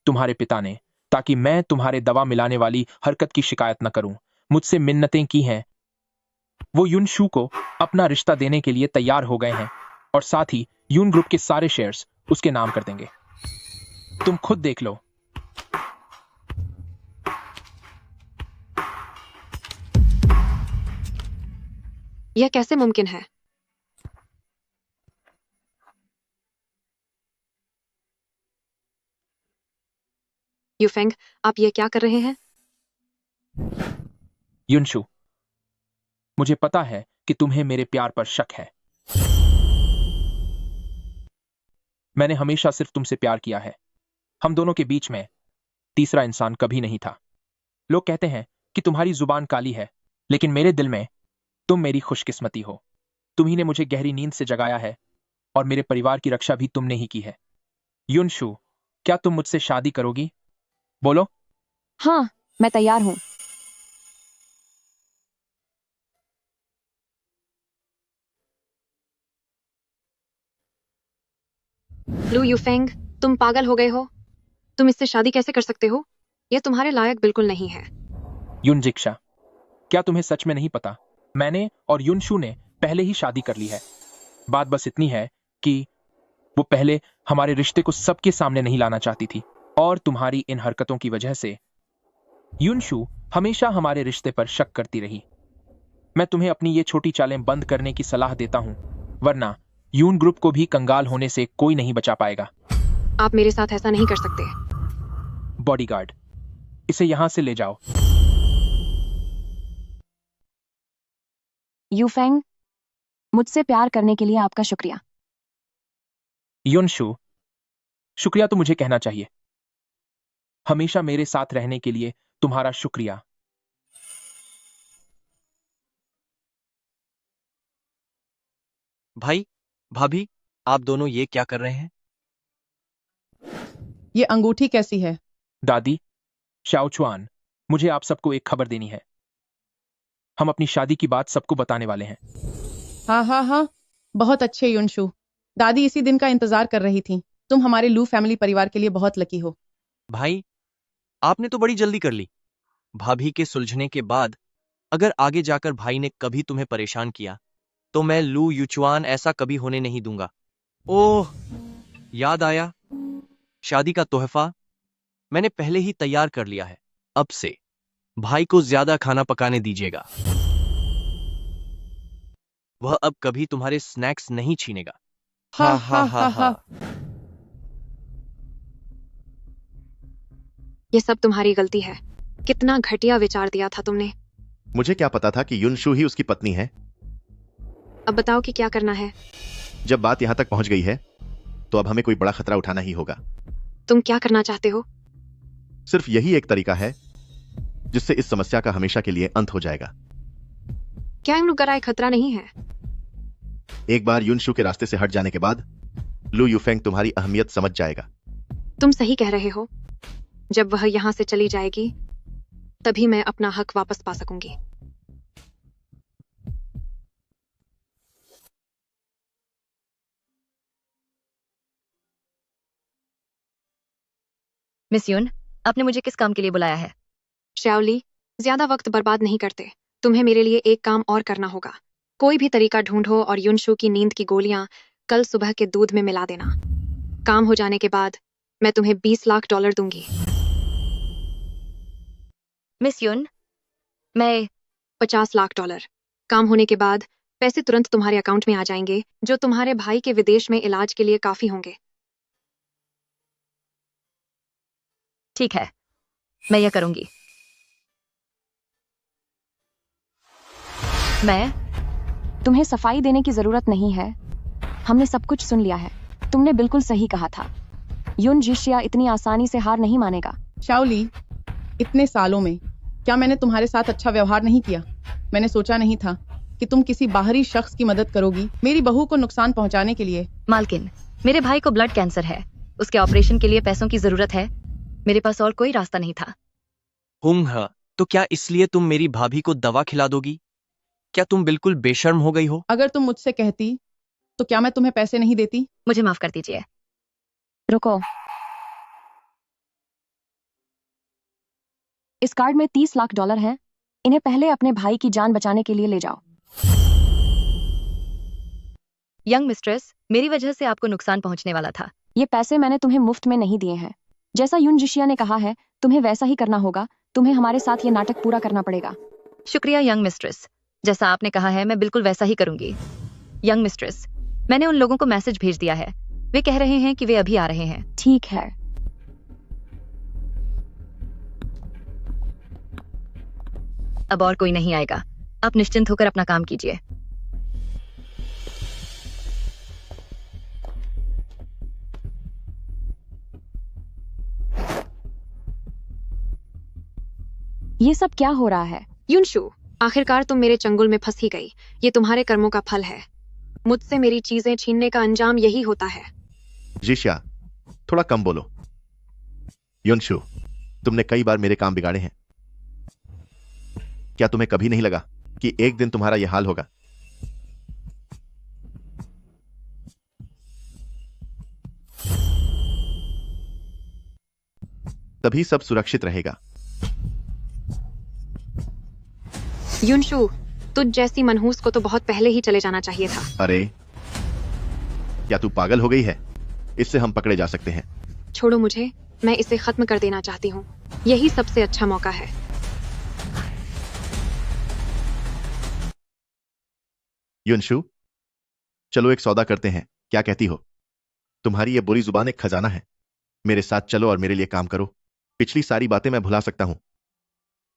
तुम्हारे पिता ने, ताकि मैं तुम्हारे दवा मिलाने वाली हरकत की शिकायत न करूं, मुझसे मिन्नतें की हैं। वो युनशु को अपना रिश्ता देने के लिए तैयार हो गए हैं और साथ ही यून ग्रुप के सारे शेयर्स उसके नाम कर देंगे। तुम खुद देख लो। यह कैसे मुमकिन है? यूफेंग, आप ये क्या कर रहे हैं? युनशु, मुझे पता है कि तुम्हें मेरे प्यार पर शक है। मैंने हमेशा सिर्फ तुमसे प्यार किया है। हम दोनों के बीच में तीसरा इंसान कभी नहीं था। लोग कहते हैं कि तुम्हारी जुबान काली है, लेकिन मेरे दिल में तुम मेरी खुशकिस्मती हो। तुम ही ने मुझे गहरी नींद से जगाया है और मेरे परिवार की रक्षा भी तुमने ही की है। युनशु, क्या तुम मुझसे शादी करोगी? बोलो। हाँ, मैं तैयार हूं। लू यूफेंग, तुम पागल हो गए हो? तुम इससे शादी कैसे कर सकते हो? यह तुम्हारे लायक बिल्कुल नहीं है। युन जिक्शा, क्या तुम्हें सच में नहीं पता? मैंने और युनशु ने पहले ही शादी कर ली है। बात बस इतनी है कि वो पहले हमारे रिश्ते को सबके सामने नहीं लाना चाहती थी और तुम्हारी इन हरकतों की वजह से युनशु हमेशा हमारे रिश्ते पर शक करती रही। मैं तुम्हें अपनी ये छोटी चालें बंद करने की सलाह देता हूं, वरना यून ग्रुप को भी कंगाल होने से कोई नहीं बचा पाएगा। आप मेरे साथ ऐसा नहीं कर सकते। बॉडीगार्ड, इसे यहां से ले जाओ। यूफेंग, मुझसे प्यार करने के लिए आपका शुक्रिया। युनशु, शुक्रिया तो मुझे कहना चाहिए। हमेशा मेरे साथ रहने के लिए तुम्हारा शुक्रिया। भाई, भाभी, आप दोनों ये क्या कर रहे हैं? ये अंगूठी कैसी है? दादी, शाओचुआन, मुझे आप सबको एक खबर देनी है। हम अपनी शादी की बात सबको बताने वाले हैं। हाँ हाँ हाँ, बहुत अच्छे युनशु। दादी इसी दिन का इंतजार कर रही थी। तुम हमारे लू फैमिली परिवार के लिए बहुत लकी हो। भाई, आपने तो बड़ी जल्दी कर ली। भाभी के सुलझने के बाद अगर आगे जाकर भाई ने कभी तुम्हें परेशान किया तो मैं लू युचुआन ऐसा कभी होने नहीं दूंगा। ओह, याद आया, शादी का तोहफा मैंने पहले ही तैयार कर लिया है। अब से भाई को ज्यादा खाना पकाने दीजिएगा। वह अब कभी तुम्हारे स्नैक्स नहीं छीनेगा। हा हा हा हा। ये सब तुम्हारी गलती है। कितना घटिया विचार दिया था तुमने। मुझे क्या पता था कि युनशु ही उसकी पत्नी है। अब बताओ कि क्या करना है। जब बात यहां तक पहुंच गई है तो अब हमें कोई बड़ा खतरा उठाना ही होगा। तुम क्या करना चाहते हो? सिर्फ यही एक तरीका है जिससे इस समस्या का हमेशा के लिए अंत हो जाएगा। क्या इन कराए खतरा नहीं है? एक बार युनशु के रास्ते से हट जाने के बाद लू यूफेंग तुम्हारी अहमियत समझ जाएगा। तुम सही कह रहे हो। जब वह यहां से चली जाएगी तभी मैं अपना हक वापस पा सकूंगी। मिस यून, आपने मुझे किस काम के लिए बुलाया है? श्याओली, ज्यादा वक्त बर्बाद नहीं करते। तुम्हें मेरे लिए एक काम और करना होगा। कोई भी तरीका ढूंढो और युनशु की नींद की गोलियां कल सुबह के दूध में मिला देना। काम हो जाने के बाद मैं तुम्हें $20 लाख दूंगी। मिस यून, मैं $50 लाख। काम होने के बाद पैसे तुरंत तुम्हारे अकाउंट में आ जाएंगे, जो तुम्हारे भाई के विदेश में इलाज के लिए काफी होंगे। ठीक है, मैं यह करूंगी। तुम्हें सफाई देने की जरूरत नहीं है। हमने सब कुछ सुन लिया है। तुमने बिल्कुल सही कहा था। युन जिशिया इतनी आसानी से हार नहीं मानेगा। शाओली, इतने सालों में क्या मैंने तुम्हारे साथ अच्छा व्यवहार नहीं किया? मैंने सोचा नहीं था कि तुम किसी बाहरी शख्स की मदद करोगी मेरी बहू को नुकसान पहुंचाने के लिए। मालकिन, मेरे भाई को ब्लड कैंसर है, उसके ऑपरेशन के लिए पैसों की जरूरत है। मेरे पास और कोई रास्ता नहीं था। तो क्या इसलिए तुम मेरी भाभी को दवा खिला दोगी? क्या तुम बिल्कुल बेशर्म हो गई हो? अगर तुम मुझसे कहती तो क्या मैं तुम्हें पैसे नहीं देती? मुझे माफ कर दीजिए। रुको, इस कार्ड में 30 लाख डॉलर हैं। इन्हें पहले अपने भाई की जान बचाने के लिए ले जाओ। यंग मिस्ट्रेस, मेरी वजह से आपको नुकसान पहुंचने वाला था। ये पैसे मैंने तुम्हें मुफ्त में नहीं दिए हैं। जैसा यून जिशिया ने कहा है, तुम्हें वैसा ही करना होगा। तुम्हें हमारे साथ ये नाटक पूरा करना पड़ेगा। शुक्रिया यंग मिस्ट्रेस, जैसा आपने कहा है मैं बिल्कुल वैसा ही करूंगी। यंग मिस्ट्रेस, मैंने उन लोगों को मैसेज भेज दिया है। वे कह रहे हैं कि वे अभी आ रहे हैं। ठीक है। अब और कोई नहीं आएगा। आप निश्चिंत होकर अपना काम कीजिए। ये सब क्या हो रहा है? युनशु, आखिरकार तुम मेरे चंगुल में फंस ही गई। ये तुम्हारे कर्मों का फल है। मुझसे मेरी चीजें छीनने का अंजाम यही होता है। जिशिया, थोड़ा कम बोलो। युनशु, तुमने कई बार मेरे काम बिगाड़े हैं। क्या तुम्हें कभी नहीं लगा कि एक दिन तुम्हारा यह हाल होगा? तभी सब सुरक्षित रहेगा। युनशु, तुझ जैसी मनहूस को तो बहुत पहले ही चले जाना चाहिए था। अरे, क्या तू पागल हो गई है? इससे हम पकड़े जा सकते हैं। छोड़ो मुझे, मैं इसे खत्म कर देना चाहती हूँ। यही सबसे अच्छा मौका है। युनशु, चलो एक सौदा करते हैं, क्या कहती हो? तुम्हारी ये बुरी जुबान एक खजाना है। मेरे साथ चलो और मेरे लिए काम करो। पिछली सारी बातें मैं भुला सकता हूं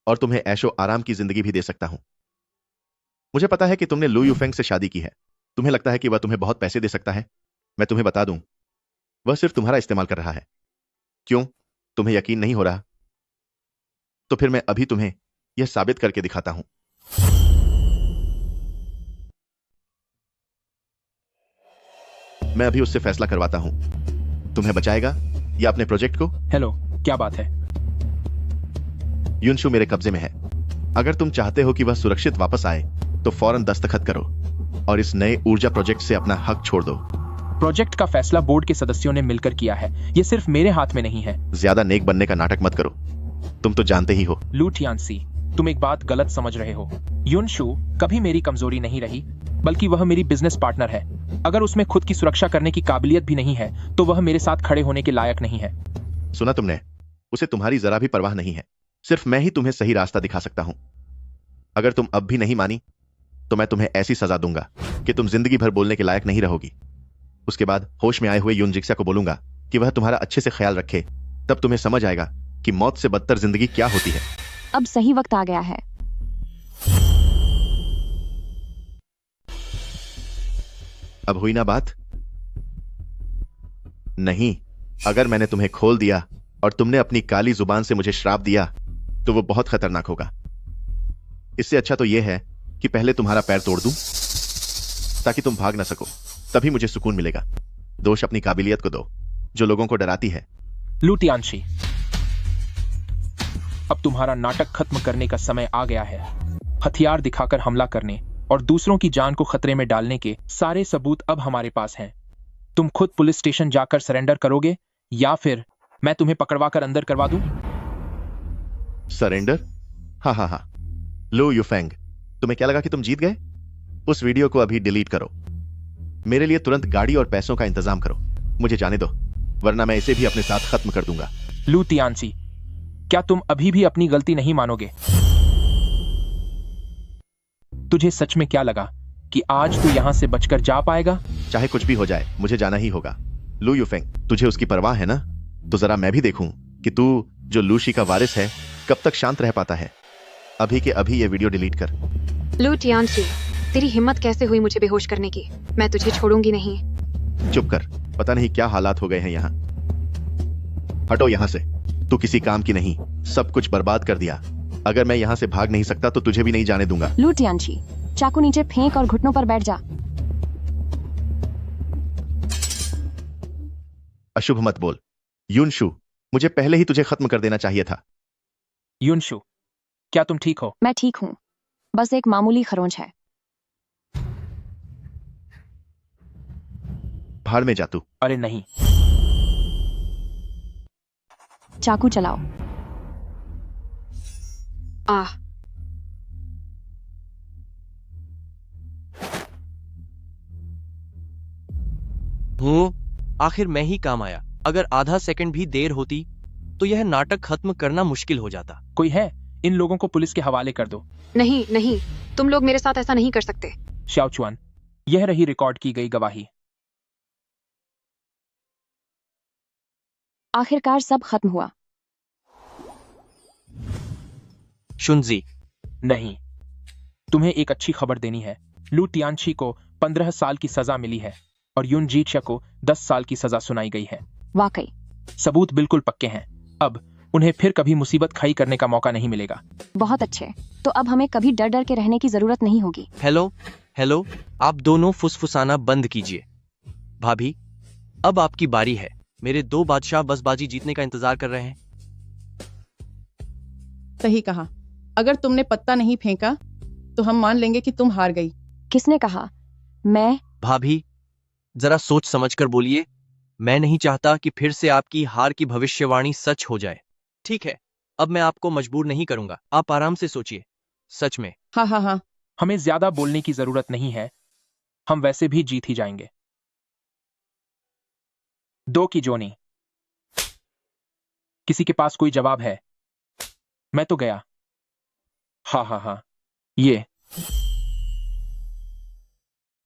और तुम्हें ऐशो आराम की जिंदगी भी दे सकता हूं। मुझे पता है कि तुमने लू यूफेंग से शादी की है। तुम्हें लगता है कि वह तुम्हें बहुत पैसे दे सकता है। मैं तुम्हें बता दूं, वह सिर्फ तुम्हारा इस्तेमाल कर रहा है। क्यों? तुम्हें यकीन नहीं हो रहा? तो फिर मैं अभी तुम्हें यह साबित करके दिखाता हूं। मैं अभी उससे फैसला करवाता हूं। तुम्हें बचाएगा या अपने प्रोजेक्ट को? हेलो, क्या बात है? युनशु मेरे कब्जे में है। अगर तुम चाहते हो कि वह सुरक्षित वापस आए तो फौरन दस्तखत करो और इस नए ऊर्जा प्रोजेक्ट से अपना हक छोड़ दो। प्रोजेक्ट का फैसला बोर्ड के सदस्यों ने मिलकर किया है। ये सिर्फ मेरे हाथ में नहीं है। ज्यादा नेक बनने का नाटक मत करो। तुम तो जानते ही हो। लू टियानसी, तुम एक बात गलत समझ रहे हो। युनशु कभी मेरी कमजोरी नहीं रही, बल्कि वह मेरी बिजनेस पार्टनर है। अगर उसमें खुद की सुरक्षा करने की काबिलियत भी नहीं है तो वह मेरे साथ खड़े होने के लायक नहीं है। सुना तुमने? उसे तुम्हारी जरा भी परवाह नहीं है। सिर्फ मैं ही तुम्हें सही रास्ता दिखा सकता हूं। अगर तुम अब भी नहीं मानी तो मैं तुम्हें ऐसी सजा दूंगा कि तुम जिंदगी भर बोलने के लायक नहीं रहोगी। उसके बाद होश में आए हुए यून जिक्सा को बोलूंगा कि वह तुम्हारा अच्छे से ख्याल रखे। तब तुम्हें समझ आएगा कि मौत से बदतर जिंदगी क्या होती है। अब सही वक्त आ गया है। अब हुई ना बात? नहीं, अगर मैंने तुम्हें खोल दिया और तुमने अपनी काली जुबान से मुझे श्राप दिया तो वो बहुत खतरनाक होगा। इससे अच्छा तो यह है कि पहले तुम्हारा पैर तोड़ दूं ताकि तुम भाग ना सको। तभी मुझे सुकून मिलेगा। दोष अपनी काबिलियत को दो जो लोगों को डराती है। लू टियानसी, अब तुम्हारा नाटक खत्म करने का समय आ गया है। हथियार दिखाकर हमला करने और दूसरों की जान को खतरे में डालने के सारे सबूत अब हमारे पास हैं। तुम खुद पुलिस स्टेशन जाकर सरेंडर करोगे या फिर मैं तुम्हें पकड़वा कर अंदर करवा दूं? सरेंडर? हाँ हाँ हाँ। लो यूफेंग, तुम्हें क्या लगा कि तुम जीत गए? उस वीडियो को अभी डिलीट करो। मेरे लिए तुरंत गाड़ी और पैसों का इंतजाम करो। मुझे जाने दो, वरना मैं इसे भी अपने साथ खत्म कर दूंगा। लू टियानसी, क्या तुम अभी भी अपनी गलती नहीं मानोगे? तुझे सच में क्या लगा कि आज तू यहां से बचकर जा पाएगा? चाहे कुछ भी हो जाए, मुझे जाना ही होगा। लू यूफेंग, तुझे उसकी परवाह है ना? तो जरा मैं भी देखूं कि तू जो लूशी का वारिस है कब तक शांत रह पाता है। अभी के अभी ये वीडियो डिलीट कर। लू टियानसी, तेरी हिम्मत कैसे हुई मुझे बेहोश करने की? मैं तुझे छोड़ूंगी नहीं। चुप कर, पता नहीं क्या हालात हो गए हैं यहाँ। हटो यहाँ से, तू किसी काम की नहीं, सब कुछ बर्बाद कर दिया। अगर मैं यहाँ से भाग नहीं सकता तो तुझे भी नहीं जाने दूंगा। लू टियानशी, चाकू नीचे फेंक और घुटनों पर बैठ जा। अशुभ मत बोल। युनशु, मुझे पहले ही तुझे खत्म कर देना चाहिए था। युनशु, क्या तुम ठीक हो? मैं ठीक हूँ, बस एक मामूली खरोंच है। भाड़ में जा तू। अरे नहीं। चाकू चलाओ। आह, आखिर मैं ही काम आया। अगर आधा सेकंड भी देर होती तो यह नाटक खत्म करना मुश्किल हो जाता। कोई है? इन लोगों को पुलिस के हवाले कर दो। नहीं नहीं, तुम लोग मेरे साथ ऐसा नहीं कर सकते। शाओचुआन, यह रही रिकॉर्ड की गई गवाही। आखिरकार सब खत्म हुआ। शुनजी, नहीं, तुम्हें एक अच्छी खबर देनी है। लू टियानशी को 15 साल की सजा मिली है और युन जीचा को 10 साल की सजा सुनाई गई है। वाकई? सबूत बिल्कुल पक्के हैं। अब उन्हें फिर कभी मुसीबत खड़ी करने का मौका नहीं मिलेगा। बहुत अच्छे, तो अब हमें कभी डर डर के रहने की जरूरत नहीं होगी। हेलो हेलो, आप दोनों फुसफुसाना बंद कीजिए। भाभी, अब आपकी बारी है। मेरे 2 बादशाह बस बाजी जीतने का इंतजार कर रहे हैं। सही कहा। अगर तुमने पत्ता नहीं फेंका तो हम मान लेंगे कि तुम हार गई। किसने कहा? मैं? भाभी, जरा सोच समझकर बोलिए। मैं नहीं चाहता कि फिर से आपकी हार की भविष्यवाणी सच हो जाए। ठीक है, अब मैं आपको मजबूर नहीं करूंगा। आप आराम से सोचिए। सच में। हाँ हाँ हाँ। हमें ज्यादा बोलने की जरूरत नहीं है, हम वैसे भी जीत ही जाएंगे। 2 की जोनी। किसी के पास कोई जवाब है? मैं तो गया। हाँ हाँ हाँ, ये